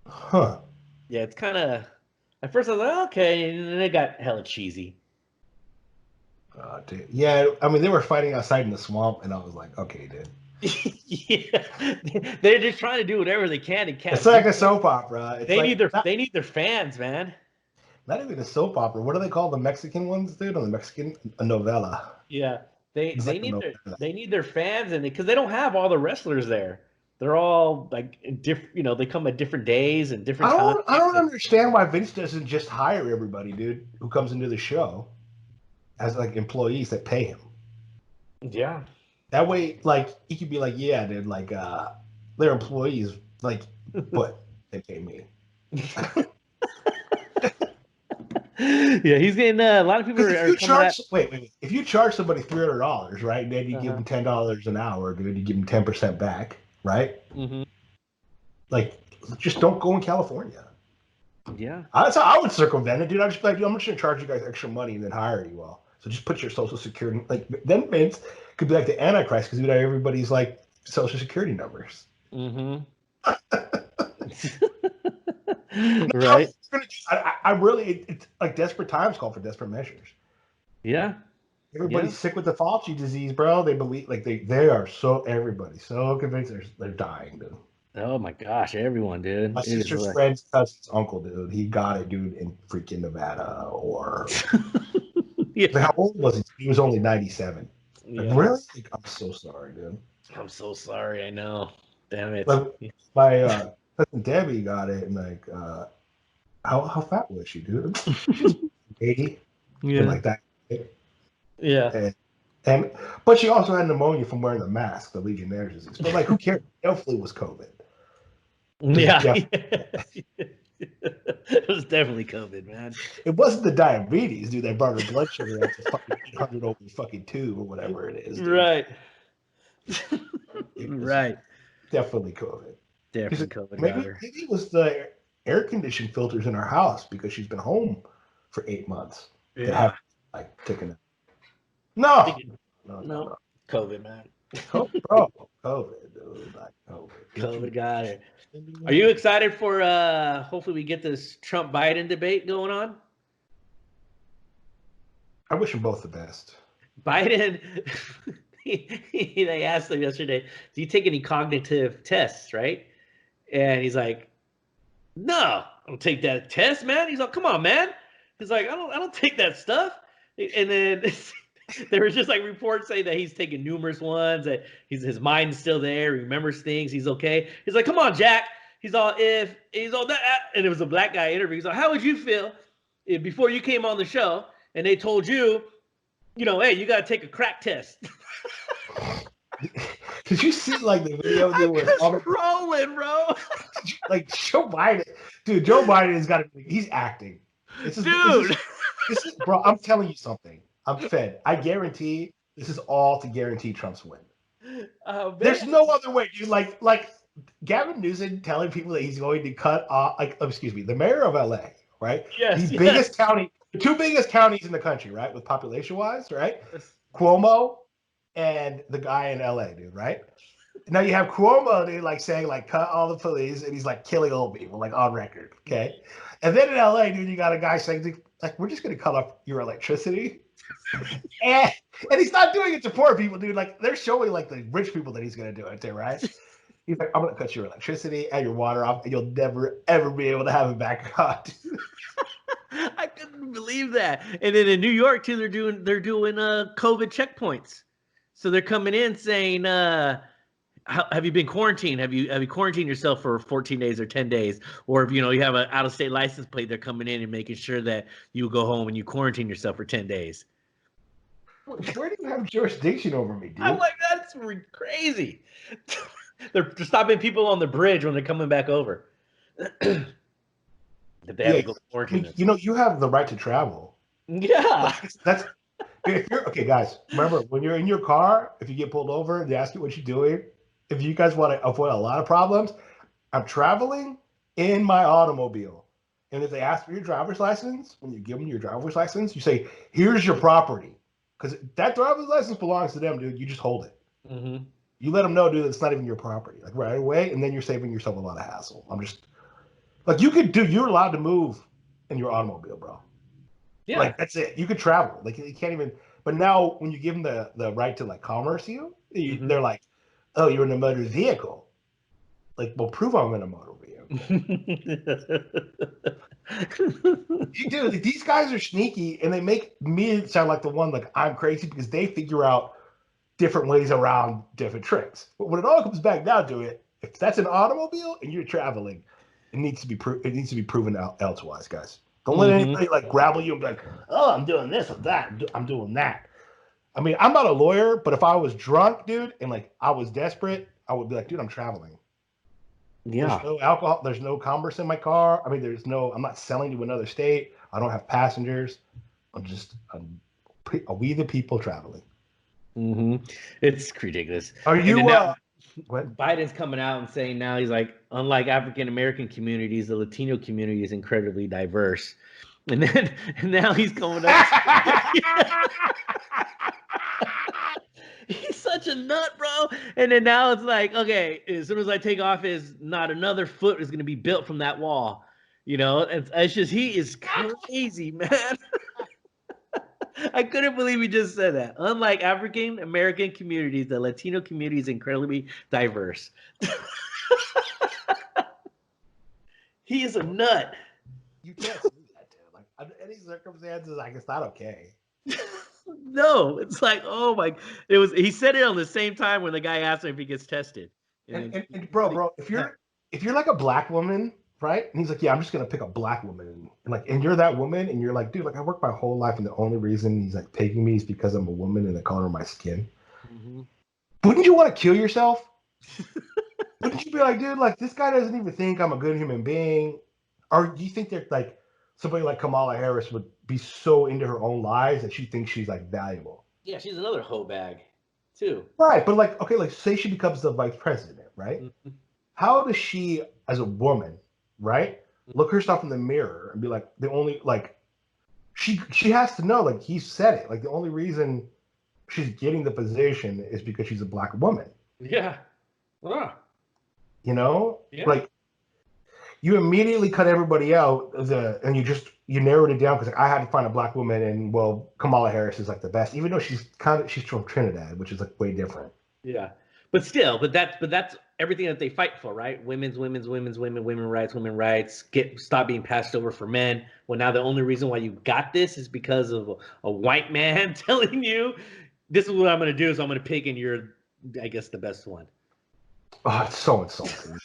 Huh. Yeah, it's kind of. At first, I was like, okay, and then it got hella cheesy. Dude. Yeah, I mean, they were fighting outside in the swamp, and I was like, okay, dude. Yeah, they're just trying to do whatever they can to catch. It's like a soap opera. They need their fans, man. Not even a soap opera. What do they call the Mexican ones, dude? On the Mexican, a novella. Yeah, they need their fans, and because they don't have all the wrestlers there, they're all like different. They come at different days and different times. I don't understand why Vince doesn't just hire everybody, dude, who comes into the show as like employees that pay him. Yeah. That way, like, he could be like, yeah, dude, like, they're employees, like, but they pay me. Yeah, he's getting a lot of people wait. If you charge somebody $300, right, and then you give them $10 an hour, dude, you give them 10% back, right? Mm-hmm. Like, just don't go in California. Yeah. That's how I would circumvent it, dude. I'd just be like, dude, I'm just going to charge you guys extra money and then hire you all. So just put your social security, like, then Vince could be like the Antichrist because he'd have everybody's, like, social security numbers. Mm-hmm. Right. I really, it's like desperate times call for desperate measures. Yeah. Everybody's sick with the Fauci disease, bro. They believe, like, they are everybody's so convinced they're dying, dude. Oh my gosh, everyone, dude. My sister's friend's cousin's uncle, dude. He got it, dude, in freaking Nevada or. Yeah. Like, how old was he? He was only 97. Yeah. Like, really? Like, I'm so sorry, dude. I'm so sorry. I know. Damn it. Like, my cousin Debbie got it, and like, how fat was she, dude? She's 80. Yeah. Like that. Yeah. But she also had pneumonia from wearing the mask, the Legionnaires' disease. But like, who cares? Hopefully, it was COVID. Yeah. It was definitely COVID, man. It wasn't the diabetes, dude, that brought her blood sugar up to fucking 800 over fucking 2 or whatever it is. Dude. Right. Right. Definitely COVID. Definitely COVID. Maybe it was the air conditioned filters in our house because she's been home for 8 months. Yeah. That have like taken. No. COVID, man. Bro, COVID, dude. Like COVID. COVID got it. Are you excited for hopefully we get this Trump-Biden debate going on? I wish them both the best. Biden, they asked him yesterday, do you take any cognitive tests, right? And he's like, no, I don't take that test, man. He's like, come on, man. He's like, I don't take that stuff. And then there was just like reports saying that he's taken numerous ones, that his mind's still there, he remembers things, he's okay. He's like, come on, Jack. He's all that, and it was a black guy interview. He's like, how would you feel if before you came on the show and they told you, hey, you gotta take a crack test? Did you see like the video there with rolling, bro? Like Joe Biden, dude. Joe Biden has got to. He's acting. This is, bro. I'm telling you something. I'm fed. I guarantee this is all to guarantee Trump's win. There's no other way, dude. Like Gavin Newsom telling people that he's going to cut off. The mayor of LA, right? Yes. The biggest county, the two biggest counties in the country, right? With population wise, right? Cuomo and the guy in LA, dude, right? Now you have Cuomo, dude, like saying like cut all the police, and he's like killing old people, like on record, okay? And then in LA, dude, you got a guy saying like we're just gonna cut off your electricity, and he's not doing it to poor people, dude. Like they're showing like the rich people that he's gonna do it to, right? He's like, I'm gonna cut your electricity and your water off, and you'll never ever be able to have it back on. I couldn't believe that. And then in New York too, they're doing COVID checkpoints. So they're coming in saying, have you been quarantined? Have you quarantined yourself for 14 days or 10 days? Or if you have an out of state license plate, they're coming in and making sure that you go home and you quarantine yourself for 10 days. Where do you have jurisdiction over me, dude? I'm like, that's crazy. They're stopping people on the bridge when they're coming back over. If they have to go quarantine. You have the right to travel. Yeah. That's if you're okay, guys. Remember, when you're in your car, if you get pulled over, they ask you what you're doing. If you guys want to avoid a lot of problems, I'm traveling in my automobile. And if they ask for your driver's license, when you give them your driver's license, you say, "Here's your property," because that driver's license belongs to them, dude. You just hold it. Mm-hmm. You let them know, dude, it's not even your property, like right away, and then you're saving yourself a lot of hassle. I'm just like, you're allowed to move in your automobile, bro. Yeah. Like, that's it. You could travel. Like, you can't even, but now when you give them the right to like commerce Mm-hmm. they're like, oh, you're in a motor vehicle. Like, well, prove I'm in a motor vehicle. Dude, these guys are sneaky, and they make me sound like the one, like I'm crazy, because they figure out different ways around different tricks. But when it all comes back down to it, if that's an automobile and you're traveling, it needs to be proven out elsewise, guys. Don't let anybody like grapple you and be like, oh, I'm doing this or that. I'm doing that. I mean, I'm not a lawyer, but if I was drunk, dude, and like I was desperate, I would be like, dude, I'm traveling. Yeah. There's no alcohol. There's no commerce in my car. I mean, I'm not selling to another state. I don't have passengers. We the people traveling. Mm-hmm. It's ridiculous. Are you? What? Biden's coming out and saying now he's like, unlike African American communities, the Latino community is incredibly diverse. And now he's coming up. He's such a nut, bro. And then now it's like, okay, as soon as I take off not another foot is going to be built from that wall. It's just, he is crazy, man. I couldn't believe he just said that. Unlike African American communities, the Latino community is incredibly diverse. He is a nut. You can't say that, dude. Like, under any circumstances, like, it's not okay. No, it's like, oh my! He said it on the same time when the guy asked him if he gets tested. And bro, if you're like a black woman, right? And he's like, yeah, I'm just gonna pick a black woman, and you're that woman, and you're like, dude, like I worked my whole life, and the only reason he's like taking me is because I'm a woman and the color of my skin. Mm-hmm. Wouldn't you want to kill yourself? Wouldn't you be like, dude, like this guy doesn't even think I'm a good human being? Or do you think that like somebody like Kamala Harris would be so into her own lies that she thinks she's like valuable? Yeah, she's another hoe bag, too. Right, but like, okay, like say she becomes the vice president, right? Mm-hmm. How does she, as a woman, right, look herself in the mirror and be like, the only like, she has to know, like he said it, like the only reason she's getting the position is because she's a black woman. Yeah. Yeah. Like you immediately cut everybody out and you narrowed it down because like, I had to find a black woman, and well, Kamala Harris is like the best, even though she's from Trinidad, which is like way different. Yeah, but that's everything that they fight for, right? Women rights, stop being passed over for men. Well, now the only reason why you got this is because of a white man telling you this is what I'm going to do. So I'm going to pick, and you're, I guess, the best one. Oh, it's so insulting.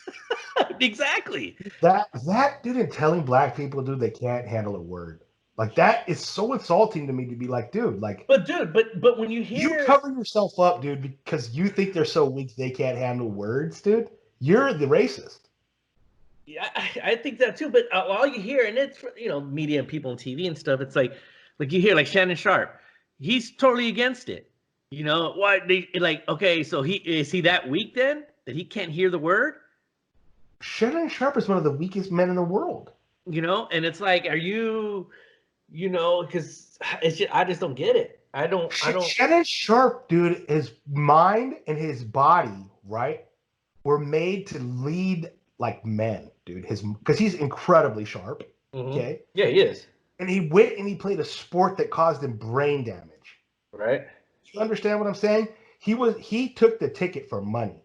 Exactly. That dude, and telling black people, dude, they can't handle a word. Like that is so insulting to me, to be like, dude, like. But when you hear, you cover yourself up, dude, because you think they're so weak they can't handle words, dude. You're the racist. Yeah, I think that too. But all you hear, and it's media and people on TV and stuff. It's like you hear like Shannon Sharp, he's totally against it. Why they like? Okay, so is he that weak then that he can't hear the word? Shannon Sharp is one of the weakest men in the world. And it's like, are you, because it's just, I just don't get it. I don't. Shannon Sharp, dude, his mind and his body, right, were made to lead like men, dude. Because he's incredibly sharp. Mm-hmm. Okay. Yeah, he is. And he went and he played a sport that caused him brain damage. Right. You understand what I'm saying? He took the ticket for money,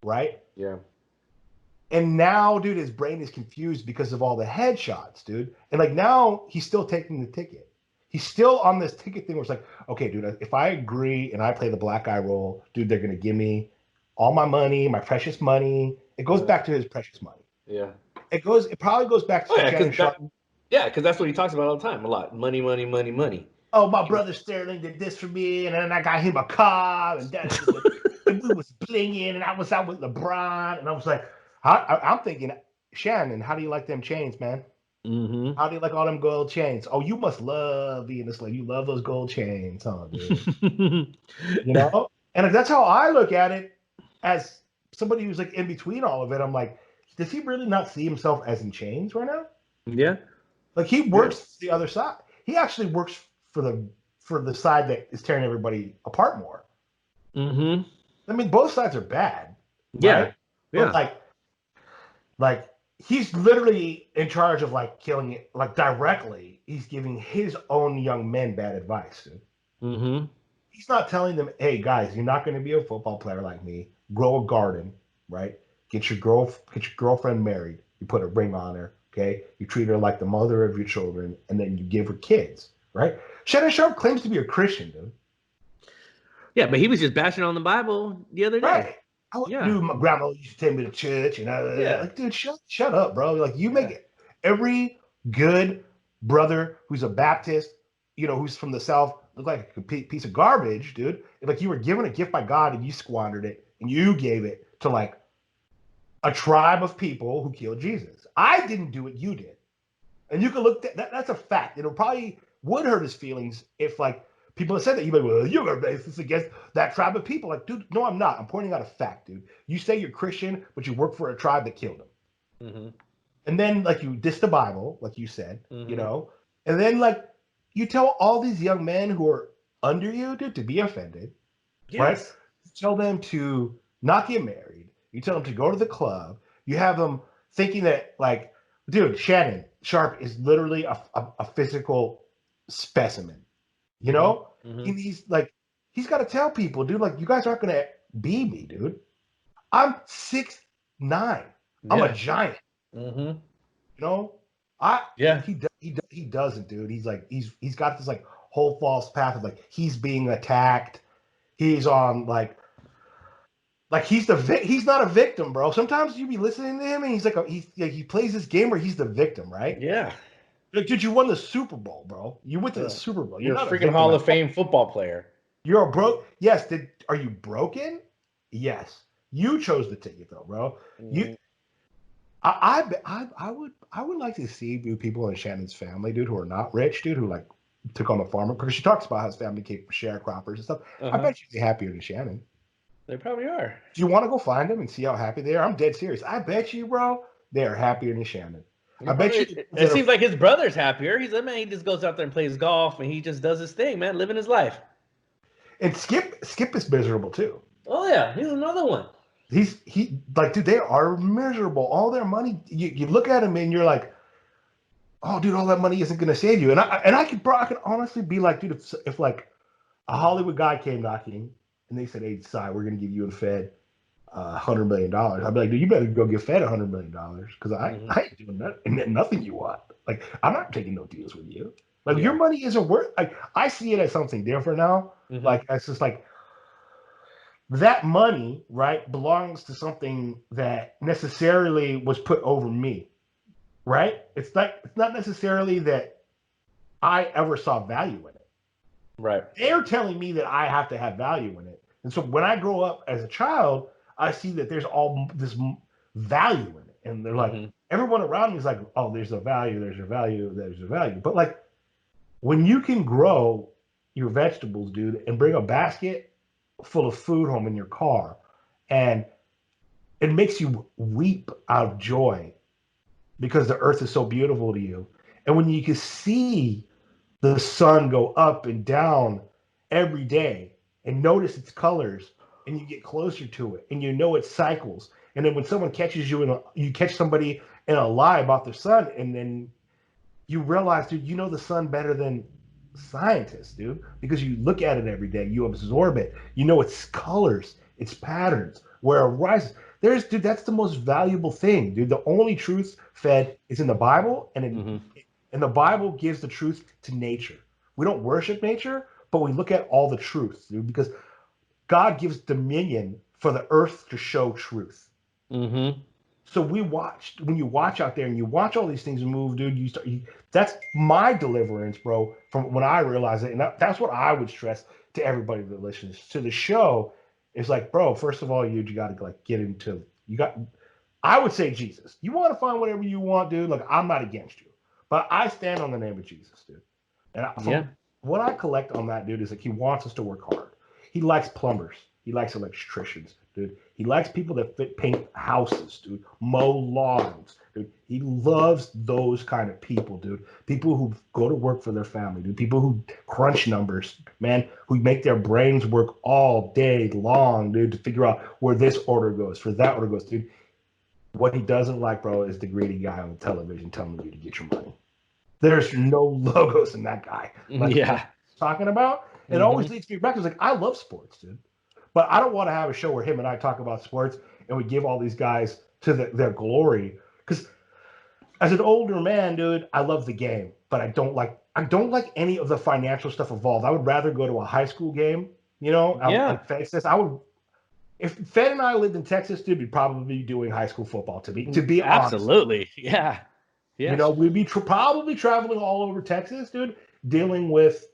right? Yeah. And now, dude, his brain is confused because of all the headshots, dude. And like now he's still taking the ticket. He's still on this ticket thing where it's like, okay, dude, if I agree and I play the black guy role, dude, they're gonna give me all my money, my precious money. It goes back to his precious money. Yeah. It probably goes back to Shannon Sharp. Because that's what he talks about all the time. A lot. Money, money, money, money. Oh, my brother Sterling did this for me, and then I got him a car, and and we was blinging, and I was out with LeBron, and I was like, I'm thinking, Shannon, how do you like them chains, man? Mm-hmm. How do you like all them gold chains? Oh, you must love being this lady. You love those gold chains, huh, dude? You know? And that's how I look at it as somebody who's like in between all of it. I'm like, does he really not see himself as in chains right now? Yeah. Like he works the other side. He actually works for the side that is tearing everybody apart more. Mm-hmm. I mean, both sides are bad. Yeah. Right? Yeah. But like he's literally in charge of like killing it, like directly. He's giving his own young men bad advice, dude. Mm-hmm. He's not telling them, hey guys, you're not going to be a football player like me. Grow a garden, right? Get your girlfriend married. You put a ring on her, okay? You treat her like the mother of your children, and then you give her kids, right? Shannon Sharp claims to be a Christian, dude. Yeah, but he was just bashing on the Bible the other day. Right. Dude, my grandma used to take me to church, and like, dude, shut up, bro. Like, you make it. Every good brother who's a Baptist, who's from the South, look like a piece of garbage, dude. Like, you were given a gift by God, and you squandered it, and you gave it to like a tribe of people who killed Jesus. I didn't do it, you did, and you can look. That's a fact. It probably would hurt his feelings if like people have said that. You'd be like, well, you're racist against that tribe of people. Like, dude, no, I'm not. I'm pointing out a fact, dude. You say you're Christian, but you work for a tribe that killed them. Mm-hmm. And then, like, you diss the Bible, like you said, and then, like, you tell all these young men who are under you, dude, to be offended, right? You tell them to not get married. You tell them to go to the club. You have them thinking that, like, dude, Shannon Sharp is literally a physical specimen. You know, and he's got to tell people, dude, like, you guys aren't gonna be me, dude. I'm 6'9". I'm a giant. Mm-hmm. He doesn't, dude. He's got this like whole false path of like he's being attacked. He's on like he's not a victim, bro. Sometimes you be listening to him and he's like he plays this game where he's the victim, right? Yeah. Like, dude, you won the Super Bowl, bro. You went to the Super Bowl. You're a freaking Hall of Fame football player. You're a broke. Yes. Are you broken? Yes. You chose the ticket, though, bro. Mm-hmm. I would like to see people in Shannon's family, dude, who are not rich, dude, who like took on a farmer, because she talks about how his family came from sharecroppers and stuff. I bet you'd be happier than Shannon. They probably are. Do you want to go find them and see how happy they are? I'm dead serious. I bet you, bro, they are happier than Shannon. I bet you. It seems like his brother's happier. He's man. He just goes out there and plays golf, and he just does his thing, man, living his life. And Skip is miserable too. Oh yeah, he's another one. He like, dude, they are miserable. All their money, you look at him and you're like, oh, dude, all that money isn't gonna save you. And I could honestly be like, dude, if like a Hollywood guy came knocking and they said, hey, Cy, we're gonna give you and Fed $100 million. I'd be like, dude, you better go get Fed $100 million because I ain't doing nothing you want. Like, I'm not taking no deals with you. Like, your money isn't worth. Like, I see it as something different now. Like, it's just like that money, right, belongs to something that necessarily was put over me, right? It's not necessarily that I ever saw value in it. Right. They're telling me that I have to have value in it, and so when I grow up as a child, I see that there's all this value in it. And they're like, everyone around me is like, oh, there's a value, there's a value, there's a value. But like, when you can grow your vegetables, dude, and bring a basket full of food home in your car, and it makes you weep out of joy because the earth is so beautiful to you. And when you can see the sun go up and down every day and notice its colors, and you get closer to it, and you know its cycles. And then when someone catches you you catch somebody in a lie about the sun, and then you realize, dude, you know the sun better than scientists, dude, because you look at it every day, you absorb it, you know its colors, its patterns, where it rises. dude, that's the most valuable thing, dude. The only truth fed is in the Bible, and the Bible gives the truth to nature. We don't worship nature, but we look at all the truth, dude, because God gives dominion for the earth to show truth. So when you watch out there and you watch all these things move, dude, that's my deliverance, bro, from when I realize it. And that's what I would stress to everybody that listens to the show. Is like, bro, first of all, you got to like get into, I would say Jesus. You want to find whatever you want, dude. Like, I'm not against you, but I stand on the name of Jesus, dude. And what I collect on that, dude, is like he wants us to work hard. He likes plumbers. He likes electricians, dude. He likes people that paint houses, dude. Mow lawns, dude. He loves those kind of people, dude. People who go to work for their family, dude. People who crunch numbers, man. Who make their brains work all day long, dude, to figure out where this order goes, where that order goes, dude. What he doesn't like, bro, is the greedy guy on the television telling you to get your money. There's no logos in that guy. Like, talking about. It always leads me back. It's like, I love sports, dude. But I don't want to have a show where him and I talk about sports and we give all these guys to their glory. Because as an older man, dude, I love the game, but I don't like any of the financial stuff involved. I would rather go to a high school game, you know. Like Texas, if Fed and I lived in Texas, dude, we'd probably be doing high school football. To be honest, absolutely, yeah. You know, we'd be probably traveling all over Texas, dude, dealing with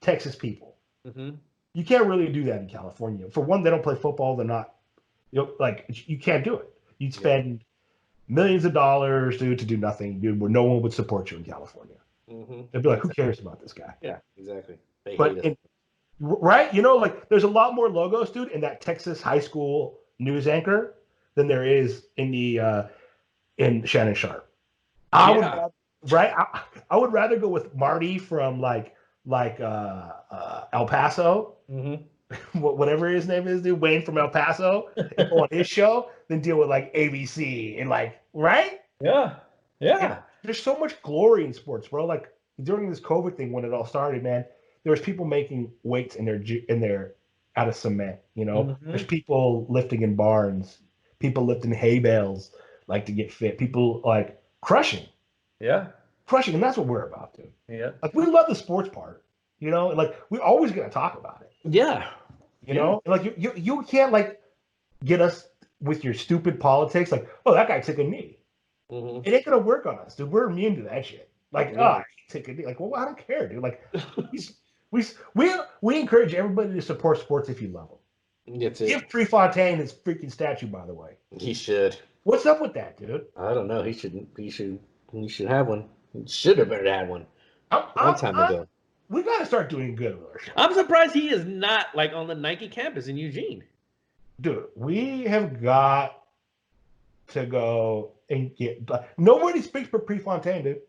Texas people. You can't really do that in California. For one, they don't play football. They're not, you can't do it. You'd spend millions of dollars, dude, to do nothing, dude, where no one would support you in California. They'd be like, who cares about this guy? Yeah, exactly. Right? You know, like, there's a lot more logos, dude, in that Texas high school news anchor than there is in in Shannon Sharp. I would rather go with Marty from El Paso, whatever his name is, dude, Wayne from El Paso, and go on his show than deal with like ABC and right? Yeah. And there's so much glory in sports, bro. Like during this COVID thing when it all started, man, there was people making weights in their out of cement. You know, there's people lifting in barns, people lifting hay bales to get fit, people crushing. Crushing, and that's what we're about, dude. Like, we love the sports part, you know, we're always gonna talk about it. You know, you can't get us with your stupid politics, oh, that guy took a knee. It ain't gonna work on us, dude. We're immune to that shit. He took a knee. Well, I don't care, dude. We encourage everybody to support sports if you love them. Give Prefontaine his freaking statue, by the way. He should. What's up with that, dude? I don't know. He should have one. He should have better had one. Long time ago. We got to start doing good with our shit. I'm surprised he is not on the Nike campus in Eugene. Dude, we have got to go and get. Nobody speaks for Prefontaine, dude.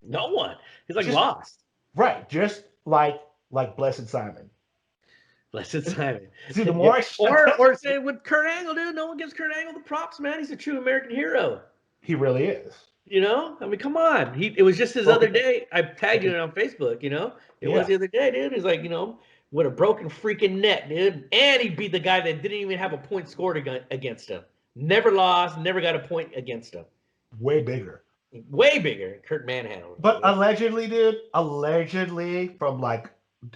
No one. He's lost. Right, just like Blessed Simon. Blessed Simon. See, the more or say with Kurt Angle, dude. No one gives Kurt Angle the props, man. He's a true American hero. He really is. You know, I mean, come on. It was just his other day. I tagged you on Facebook. You know, it was the other day, dude. He's with a broken freaking neck, dude, and he beat the guy that didn't even have a point scored against him. Never lost. Never got a point against him. Way bigger. Kurt Manhandle. But allegedly, dude. From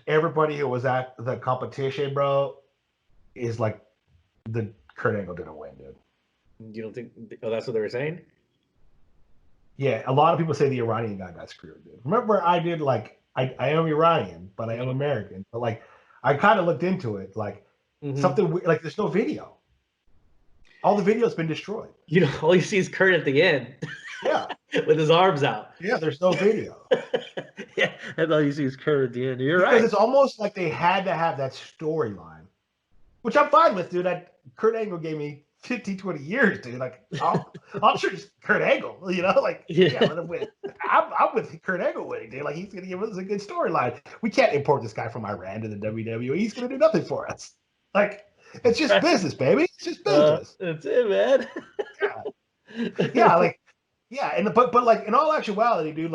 everybody who was at the competition, bro, is the Kurt Angle didn't win, dude. You don't think? Oh, that's what they were saying. Yeah, a lot of people say the Iranian guy got screwed, dude. Remember, I did I am Iranian, but I am American. But I kind of looked into it, something weird, there's no video. All the video's been destroyed. You know, all you see is Kurt at the end. Yeah. With his arms out. Yeah, there's no video. Yeah, that's all you see is Kurt at the end. You're because right. It's almost like they had to have that storyline, which I'm fine with, dude. Kurt Angle gave me 15, 20 years, dude. I'm sure it's Kurt Angle, you know? Let him win. I'm with Kurt Angle winning, dude. He's going to give us a good storyline. We can't import this guy from Iran to the WWE. He's going to do nothing for us. It's just business, baby. It's just business. That's it, man. But in all actuality, dude,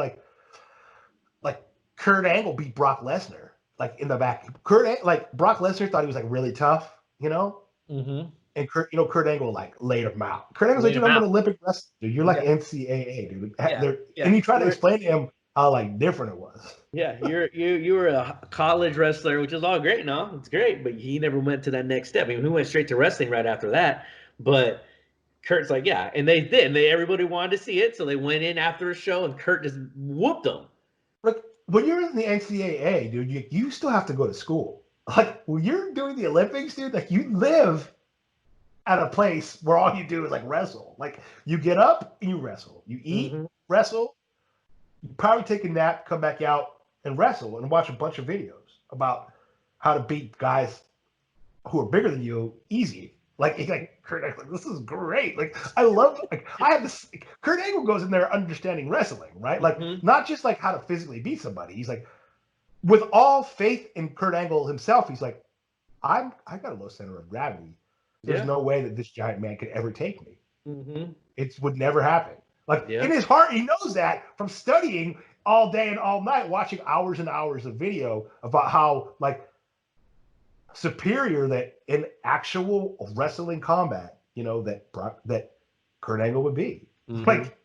Kurt Angle beat Brock Lesnar, in the back. Brock Lesnar thought he was really tough, you know? And And Kurt Angle like laid him out. Kurt Angle's like, Laid dude, him I'm an out. Olympic wrestler. Dude. You're like Yeah. NCAA, dude. Yeah, yeah. And he tried to explain to him how like different it was. Yeah, you were a college wrestler, which is all great, no, it's great, but he never went to that next step. I mean, he went straight to wrestling right after that. But Kurt's like, yeah, and they did. And everybody wanted to see it, so they went in after a show, and Kurt just whooped them. Like when you're in the NCAA, dude, you still have to go to school. Like when you're doing the Olympics, dude, like you live at a place where all you do is like wrestle. Like you get up and you wrestle. You eat, wrestle. You probably take a nap, come back out and wrestle and watch a bunch of videos about how to beat guys who are bigger than you easy. Like Kurt Angle, like, this is great. Like I love I have this Kurt Angle goes in there understanding wrestling, right? Like not just like how to physically beat somebody. He's like with all faith in Kurt Angle himself, he's like, I got a low center of gravity. There's no way that this giant man could ever take me. It would never happen. Like in his heart, he knows that from studying all day and all night, watching hours and hours of video about how like superior that in actual wrestling combat, that Kurt Angle would be. Like,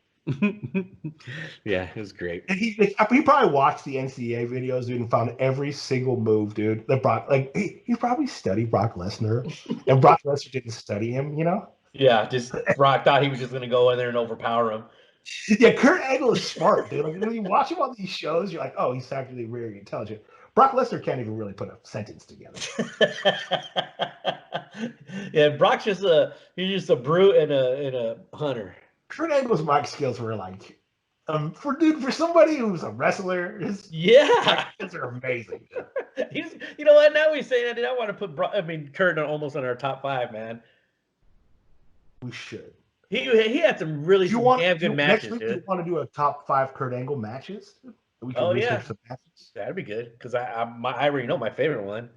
yeah, it was great. And he probably watched the NCAA videos, dude, and found every single move, dude. That Brock, like, he probably studied Brock Lesnar, and Brock Lesnar didn't study him, Yeah, just Brock thought he was just gonna go in there and overpower him. Yeah, Kurt Angle is smart, dude. Like when you watch him on these shows, you're like, oh, he's actually very intelligent. Brock Lesnar can't even really put a sentence together. Yeah, Brock's just he's just a brute and a hunter. Kurt Angle's mic skills were like, for somebody who's a wrestler, his mic skills are amazing. He's, you know what? Now he's saying that, I want to put Kurt almost on our top 5, man. We should. He had some really damn good matches. Next week, dude. you want to do a top 5 Kurt Angle matches? We can research some matches. That'd be good because I already know my favorite one.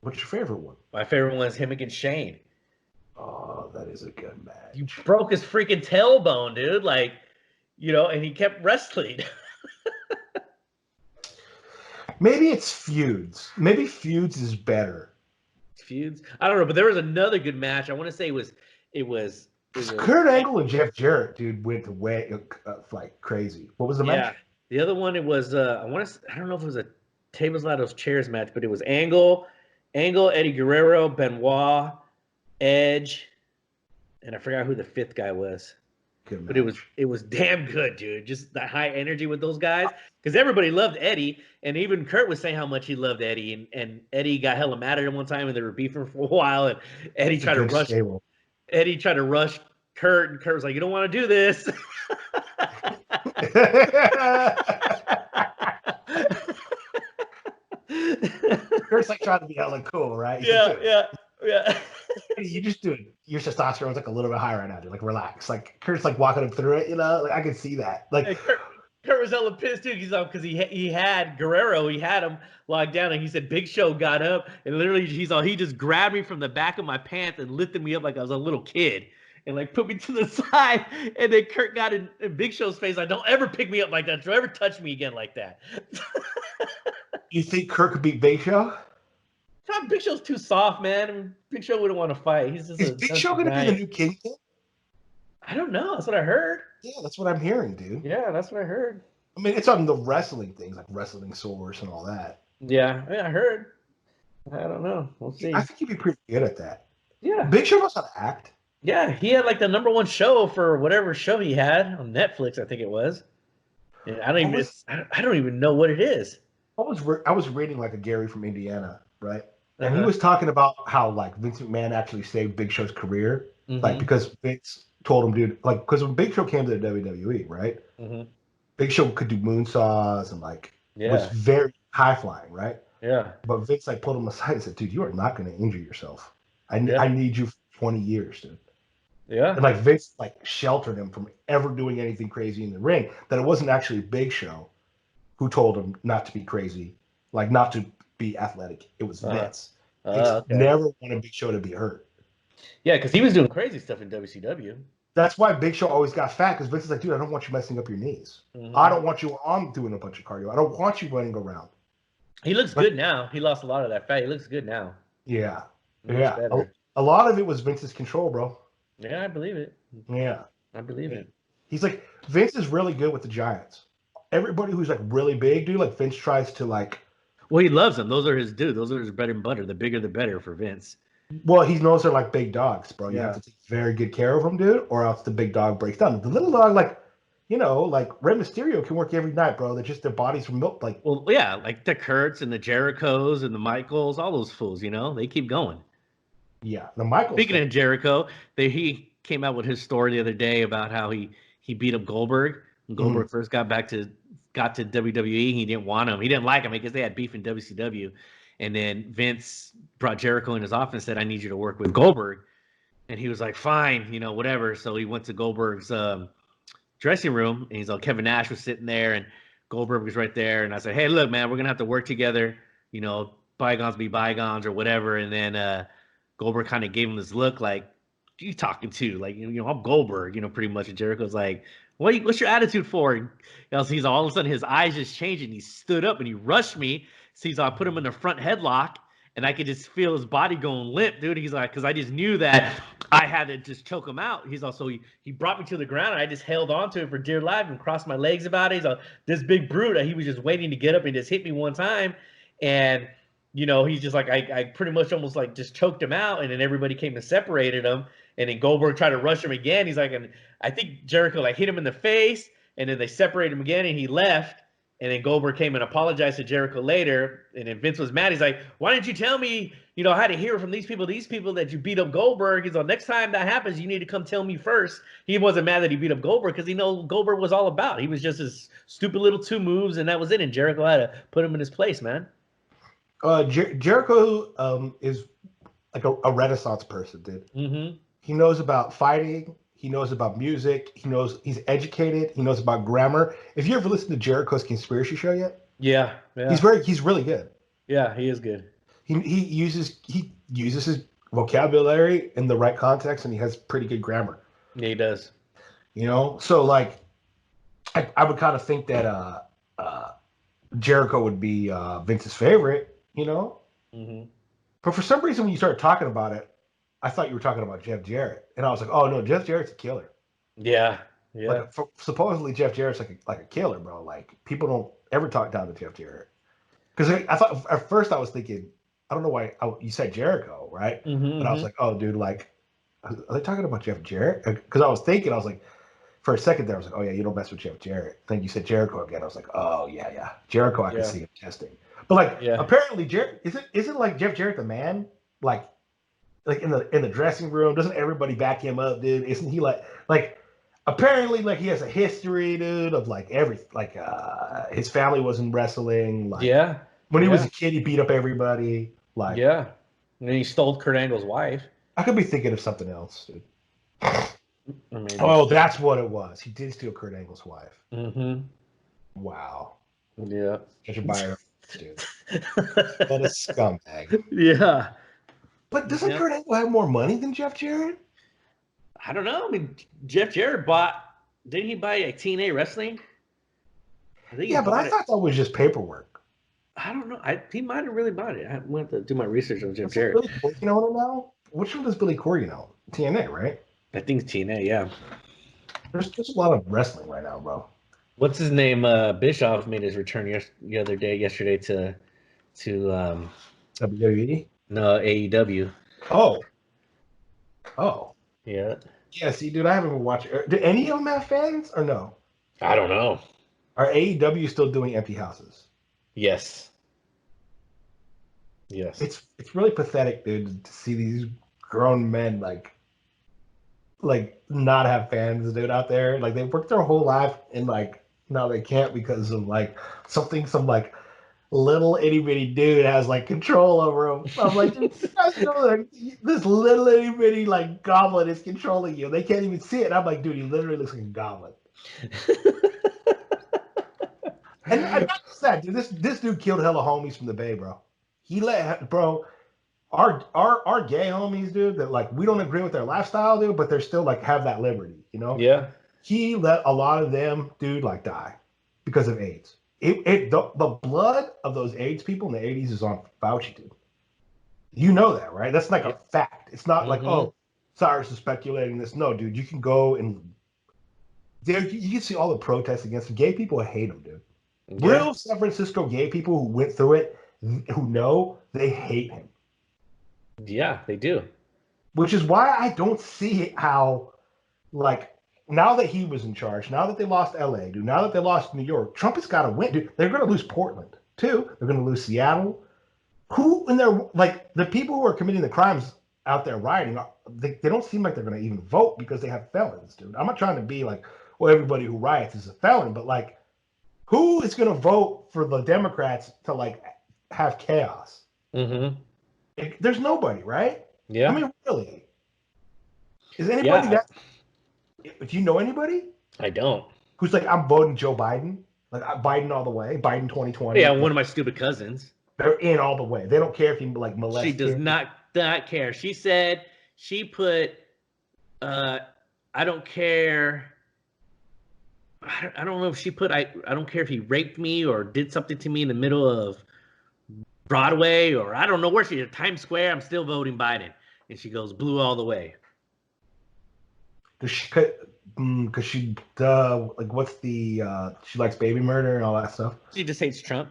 What's your favorite one? My favorite one is him against Shane. Oh, that is a good match. You broke his freaking tailbone, dude. Like, and he kept wrestling. Maybe it's feuds. Maybe feuds is better. Feuds? I don't know, but there was another good match. I want to say it was Kurt Angle and Jeff Jarrett, dude, went way like crazy. What was the match? Yeah, the other one it was I don't know if it was a tables, ladders, chairs match, but it was Angle, Eddie Guerrero, Benoit, Edge, and I forgot who the 5th guy was. But it was damn good, dude. Just the high energy with those guys, because everybody loved Eddie, and even Kurt was saying how much he loved Eddie, and Eddie got hella mad at him one time, and they were beefing for a while, and Eddie tried to rush. Eddie tried to rush Kurt, and Kurt was like, "You don't want to do this." Kurt's like trying to be hella cool, right? Yeah. You just do it. Your testosterone's like a little bit high right now, dude. Like relax. Like Kurt's like walking him through it, Like I can see that. Like hey, Kurt was hella pissed too, because he had Guerrero, he had him locked down, and he said Big Show got up and literally he just grabbed me from the back of my pants and lifted me up like I was a little kid and like put me to the side, and then Kurt got in Big Show's face like, "Don't ever pick me up like that. Don't ever touch me again like that." You think Kurt could beat Big Show? Big Show's too soft, man. Big Show wouldn't want to fight. Is Big Show going to be the new Kingpin? I don't know. That's what I heard. Yeah, that's what I'm hearing, dude. Yeah, that's what I heard. I mean, it's on the wrestling things, like Wrestling Source and all that. Yeah, I heard. I don't know. We'll see. I think he'd be pretty good at that. Yeah. Big Show knows how to act. Yeah, he had like the #1 show for whatever show he had on Netflix, I think it was. And I don't even know what it is. I was reading like a Gary from Indiana, right? And he was talking about how like Vince McMahon actually saved Big Show's career, like because Vince told him, dude, like because when Big Show came to the WWE, right? Big Show could do moonsaws and like was very high flying, right? Yeah. But Vince like pulled him aside and said, dude, you are not going to injure yourself. I need you for 20 years, dude. Yeah. And like Vince like sheltered him from ever doing anything crazy in the ring. That it wasn't actually Big Show who told him not to be crazy, like not to be athletic. It was Vince. Never wanted Big Show to be hurt. Yeah, because he was doing crazy stuff in WCW. That's why Big Show always got fat, because Vince is like, dude, I don't want you messing up your knees. I don't want you on doing a bunch of cardio. I don't want you running around. He looks good now. He lost a lot of that fat. He looks good now. Yeah. Yeah. A lot of it was Vince's control, bro. Yeah, I believe it. Yeah. I believe it. He's like, Vince is really good with the Giants. Everybody who's like really big, dude, like Vince tries to like. Well, he loves them. Those are his dude. Those are his bread and butter. The bigger, the better for Vince. Well, he knows they're like big dogs, bro. You Yeah. have to take very good care of them, dude, or else the big dog breaks down. The little dog, like, you know, like Rey Mysterio can work every night, bro. They're just their bodies from milk. Like, Well, yeah, like the Kurtz and the Jerichos and the Michaels, all those fools, you know, they keep going. yeah, the Michaels. Speaking of Jericho, he came out with his story the other day about how he beat up Goldberg. When Goldberg first got to WWE, he didn't want him. He didn't like him because they had beef in WCW. And then Vince brought Jericho in his office and said, I need you to work with Goldberg. And he was like, fine, you know, whatever. So he went to Goldberg's dressing room, and he's like, Kevin Nash was sitting there, and Goldberg was right there. And I said, hey, look, man, we're going to have to work together. You know, bygones be bygones or whatever. And then Goldberg kind of gave him this look like, who you talking to? Like, you know, I'm Goldberg, you know, pretty much. And Jericho's like, what's your attitude for? And he's all of a sudden, his eyes just changed, and he stood up and he rushed me. So I put him in the front headlock, and I could just feel his body going limp, dude. He's like, because I just knew that I had to just choke him out. He's also, he brought me to the ground, and I just held on to it for dear life and crossed my legs about it. He's this big brute. He was just waiting to get up and just hit me one time. And, you know, he's just like, I pretty much almost like just choked him out, and then everybody came and separated him. And then Goldberg tried to rush him again. He's like, and I think Jericho like hit him in the face, and then they separated him again, and he left. And then Goldberg came and apologized to Jericho later. And then Vince was mad. He's like, why didn't you tell me, you know, I had to hear from these people that you beat up Goldberg. He's like, next time that happens, you need to come tell me first. He wasn't mad that he beat up Goldberg because he knows Goldberg was all about. He was just his stupid little 2 moves, and that was it. And Jericho had to put him in his place, man. Jericho is like a Renaissance person, dude. Mm-hmm. He knows about fighting. He knows about music. He's educated. He knows about grammar. If you ever listened to Jericho's Conspiracy Show yet? Yeah. He's really good. Yeah, he is good. He uses his vocabulary in the right context, and he has pretty good grammar. Yeah, he does. You know, so like, I would kind of think that Jericho would be Vince's favorite. You know, but for some reason, when you started talking about it, I thought you were talking about Jeff Jarrett, and I was like, "Oh no, Jeff Jarrett's a killer." Yeah. Like, supposedly Jeff Jarrett's like a killer, bro. Like, people don't ever talk down to Jeff Jarrett. Because I thought at first I was thinking, I don't know why you said Jericho, right? But I was like, oh, dude, like, are they talking about Jeff Jarrett? Because I was like, for a second there, I was like, oh yeah, you don't mess with Jeff Jarrett. Then you said Jericho again. I was like, oh yeah, Jericho. I can see him testing. But like, apparently Jarrett isn't like Jeff Jarrett the man? Like in the dressing room, doesn't everybody back him up, dude? Isn't he like apparently like he has a history, dude, of like his family was in wrestling. Like, when he was a kid, he beat up everybody. Like, and then he stole Kurt Angle's wife. I could be thinking of something else, dude. Oh, that's what it was. He did steal Kurt Angle's wife. Wow. Yeah. Such a buyer, dude. What a scumbag. Yeah. But doesn't Kurt Angle have more money than Jeff Jarrett? I don't know. I mean, Jeff Jarrett didn't he buy like TNA Wrestling? I thought that was just paperwork. I don't know. He might have really bought it. I went to do my research on Jeff Jarrett. Billy Corgan own it now? Which one does Billy Corgan own? TNA, right? I think it's TNA, yeah. There's a lot of wrestling right now, bro. What's his name? Bischoff made his return yesterday to WWE? No, AEW. Oh. Yeah. Yeah, see, dude, I haven't been watching. Do any of them have fans or no? I don't know. Are AEW still doing empty houses? Yes. It's really pathetic, dude, to see these grown men like not have fans, dude, out there. Like, they worked their whole life and like now they can't because of like some like little itty bitty dude has like control over him. I'm like, dude, you guys know, like, this little itty bitty like goblin is controlling you. They can't even see it. I'm like, dude, he literally looks like a goblin. And I'm not sad, dude. This dude killed hella homies from the Bay, bro. He our gay homies, dude, that like we don't agree with their lifestyle, dude, but they're still like have that liberty, you know? Yeah. He let a lot of them, dude, like die because of AIDS. The blood of those AIDS people in the 80s is on Fauci, dude. You know that, right? That's like a Yep. fact. It's not like, Mhm. oh, Cyrus is speculating this. No, dude, you can go and there you can see all the protests against him. Gay people hate him, dude. Yeah. Real San Francisco gay people who went through it, who know, they hate him. Yeah, they do. Which is why I don't see how, like, now that he was in charge, now that they lost LA, dude, now that they lost New York, Trump has got to win, dude. They're going to lose Portland, too. They're going to lose Seattle. Who in their, like, the people who are committing the crimes out there rioting, they don't seem like they're going to even vote because they have felons, dude. I'm not trying to be like, well, everybody who riots is a felon, but, like, who is going to vote for the Democrats to, like, have chaos? Mm-hmm. There's nobody, right? Yeah. I mean, really. Is anybody Yeah. do you know anybody I don't. who's like, I'm voting Joe Biden? Like, Biden all the way, Biden 2020. Yeah, one of my stupid cousins. They're in all the way. They don't care if he, like, molested. She does not care. She said she put, I don't care. I don't know if she put, I don't care if he raped me or did something to me in the middle of Broadway, or I don't know where she is, Times Square. I'm still voting Biden. And she goes blue all the way. Does she, because she, like, what's the, she likes baby murder and all that stuff? She just hates Trump.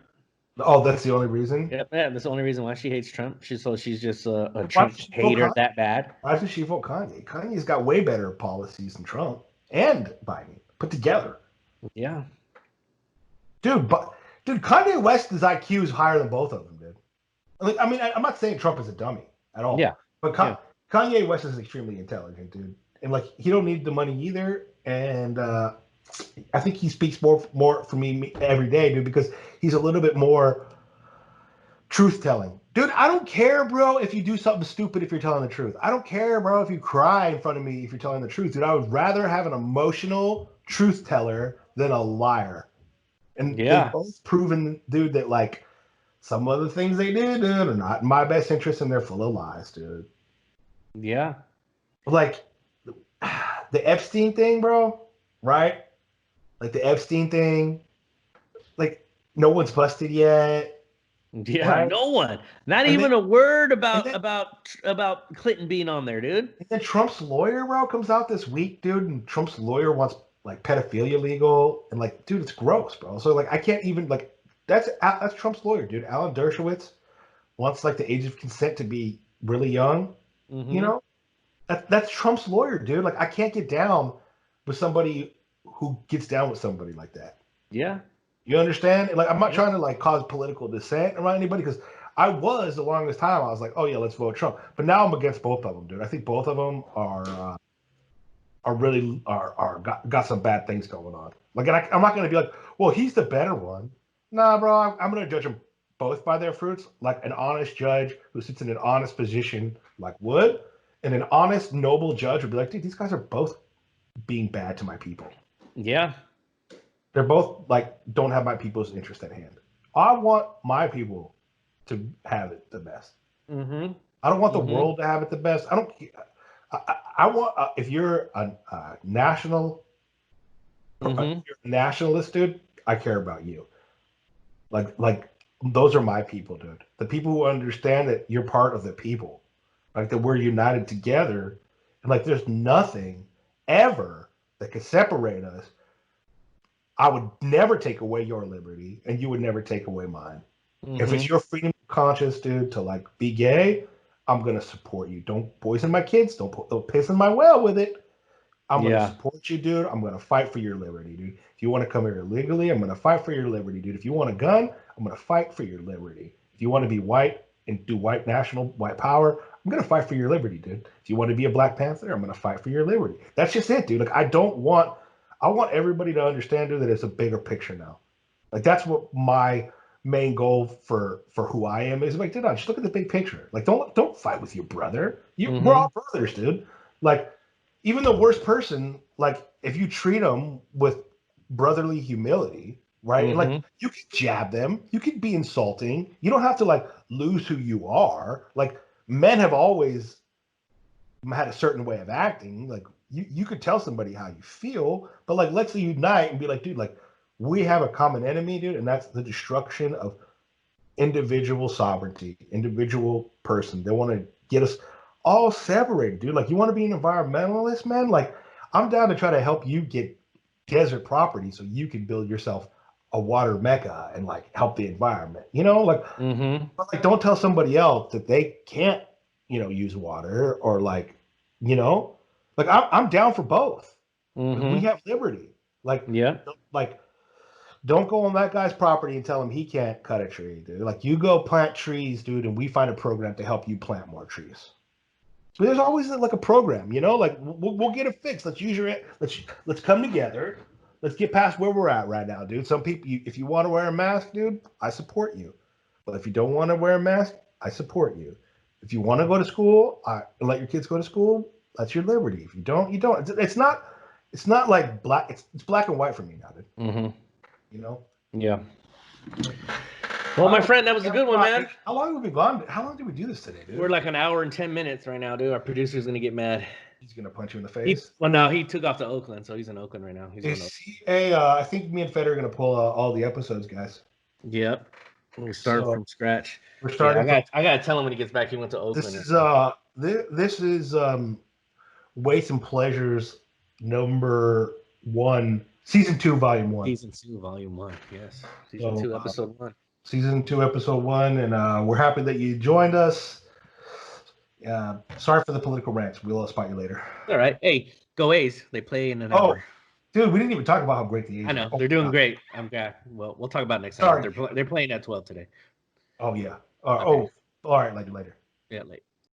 Oh, that's the only reason? Yep, yeah, that's the only reason why she hates Trump. She's just a Trump Trump hater that bad. Why does she vote Kanye? Kanye's got way better policies than Trump and Biden put together. Yeah. Dude, Kanye West's IQ is higher than both of them, dude. Like, I mean, I'm not saying Trump is a dummy at all. Yeah. But Kanye West is extremely intelligent, dude. And, like, he don't need the money either. And I think he speaks more for me every day, dude, because he's a little bit more truth-telling. Dude, I don't care, bro, if you do something stupid if you're telling the truth. I don't care, bro, if you cry in front of me if you're telling the truth. Dude, I would rather have an emotional truth teller than a liar. And they've both proven, dude, that, like, some of the things they do, dude, are not in my best interest and they're full of lies, dude. Yeah. Like, the Epstein thing, bro, right? Like, the Epstein thing, like, no one's busted yet. Yeah, right? No one. Not even a word about Clinton being on there, dude. And then Trump's lawyer, bro, comes out this week, dude, and Trump's lawyer wants, like, pedophilia legal, and, like, dude, it's gross, bro. So, like, I can't even, like, that's Trump's lawyer, dude. Alan Dershowitz wants, like, the age of consent to be really young. Mm-hmm. You know, that's Trump's lawyer, dude. Like, I can't get down with somebody who gets down with somebody like that. Yeah. You understand? Like, I'm not trying to, like, cause political dissent around anybody, because I was, the longest time, I was like, oh yeah, let's vote Trump. But now I'm against both of them, dude. I think both of them are really got some bad things going on. Like, and I'm not going to be like, well, he's the better one. Nah, bro, I'm going to judge them both by their fruits, like an honest judge who sits in an honest position, like would, and an honest, noble judge would be like, dude, these guys are both being bad to my people. Yeah. They're both, like, don't have my people's interest at hand. I want my people to have it the best. Mm-hmm. I don't want the world to have it the best. I don't. I want if you're a national, if you're a nationalist, dude, I care about you. Like those are my people, dude. The people who understand that you're part of the people, like that we're united together, and like there's nothing ever that could separate us. I would never take away your liberty, and you would never take away mine. If it's your freedom of conscience, dude, to like be gay, I'm gonna support you. Don't poison my kids. Don't piss in my well with it. I'm gonna support you, dude. I'm gonna fight for your liberty, dude. If you want to come here illegally, I'm gonna fight for your liberty, dude. If you want a gun, I'm gonna fight for your liberty. If you want to be white and do white power, I'm gonna fight for your liberty, dude. If you want to be a Black Panther, I'm gonna fight for your liberty. That's just it, dude. Like I want everybody to understand, dude, that it's a bigger picture now. Like that's what my main goal for who I am is. Like, dude, just look at the big picture. Like, don't fight with your brother. We're all brothers, dude. Like, even the worst person, like, if you treat them with brotherly humility, right? And, like, you can jab them. You can be insulting. You don't have to, like, lose who you are. Like, men have always had a certain way of acting. Like, you could tell somebody how you feel, but, like, let's unite and be like, dude, like, we have a common enemy, dude, and that's the destruction of individual sovereignty, individual person. They want to get us all separated, dude. Like, you want to be an environmentalist, man? Like, I'm down to try to help you get desert property so you can build yourself a water mecca and like help the environment. You know, like, but, like, don't tell somebody else that they can't, use water or like, like I'm down for both. We have liberty. Like, Yeah. like, don't go on that guy's property and tell him he can't cut a tree, dude. Like, you go plant trees, dude, and we find a program to help you plant more trees. But there's always like a program, like we'll get it fixed. Let's use let's come together. Let's get past where we're at right now, dude. Some people, if you want to wear a mask, dude, I support you. But if you don't want to wear a mask, I support you. If you want to go to school, and let your kids go to school, that's your liberty. If you don't, you don't. It's not like black. It's black and white for me now, dude. Yeah. Well, my friend, that was a good one, man. How long have we been gone? How long did we do this today, dude? We're like an hour and 10 minutes right now, dude. Our producer's gonna get mad. He's gonna punch you in the face. No, he took off to Oakland, so he's in Oakland right now. I think me and Fed are gonna pull all the episodes, guys. Yep. We started from scratch. We're starting. I gotta tell him when he gets back. He went to Oakland. This is Weights and Pleasures number 1, season 2, volume 1. Season 2, volume 1. Yes. Season 2, episode 1. Season 2, episode 1, and we're happy that you joined us. Sorry for the political rants. We'll spot you later. All right. Hey, go A's. They play in an hour. Dude, we didn't even talk about how great the A's are. I know. They're doing great. I'm glad. Well, we'll talk about it next time. They're playing at 12 today. Oh, yeah. All right, later. Yeah, late.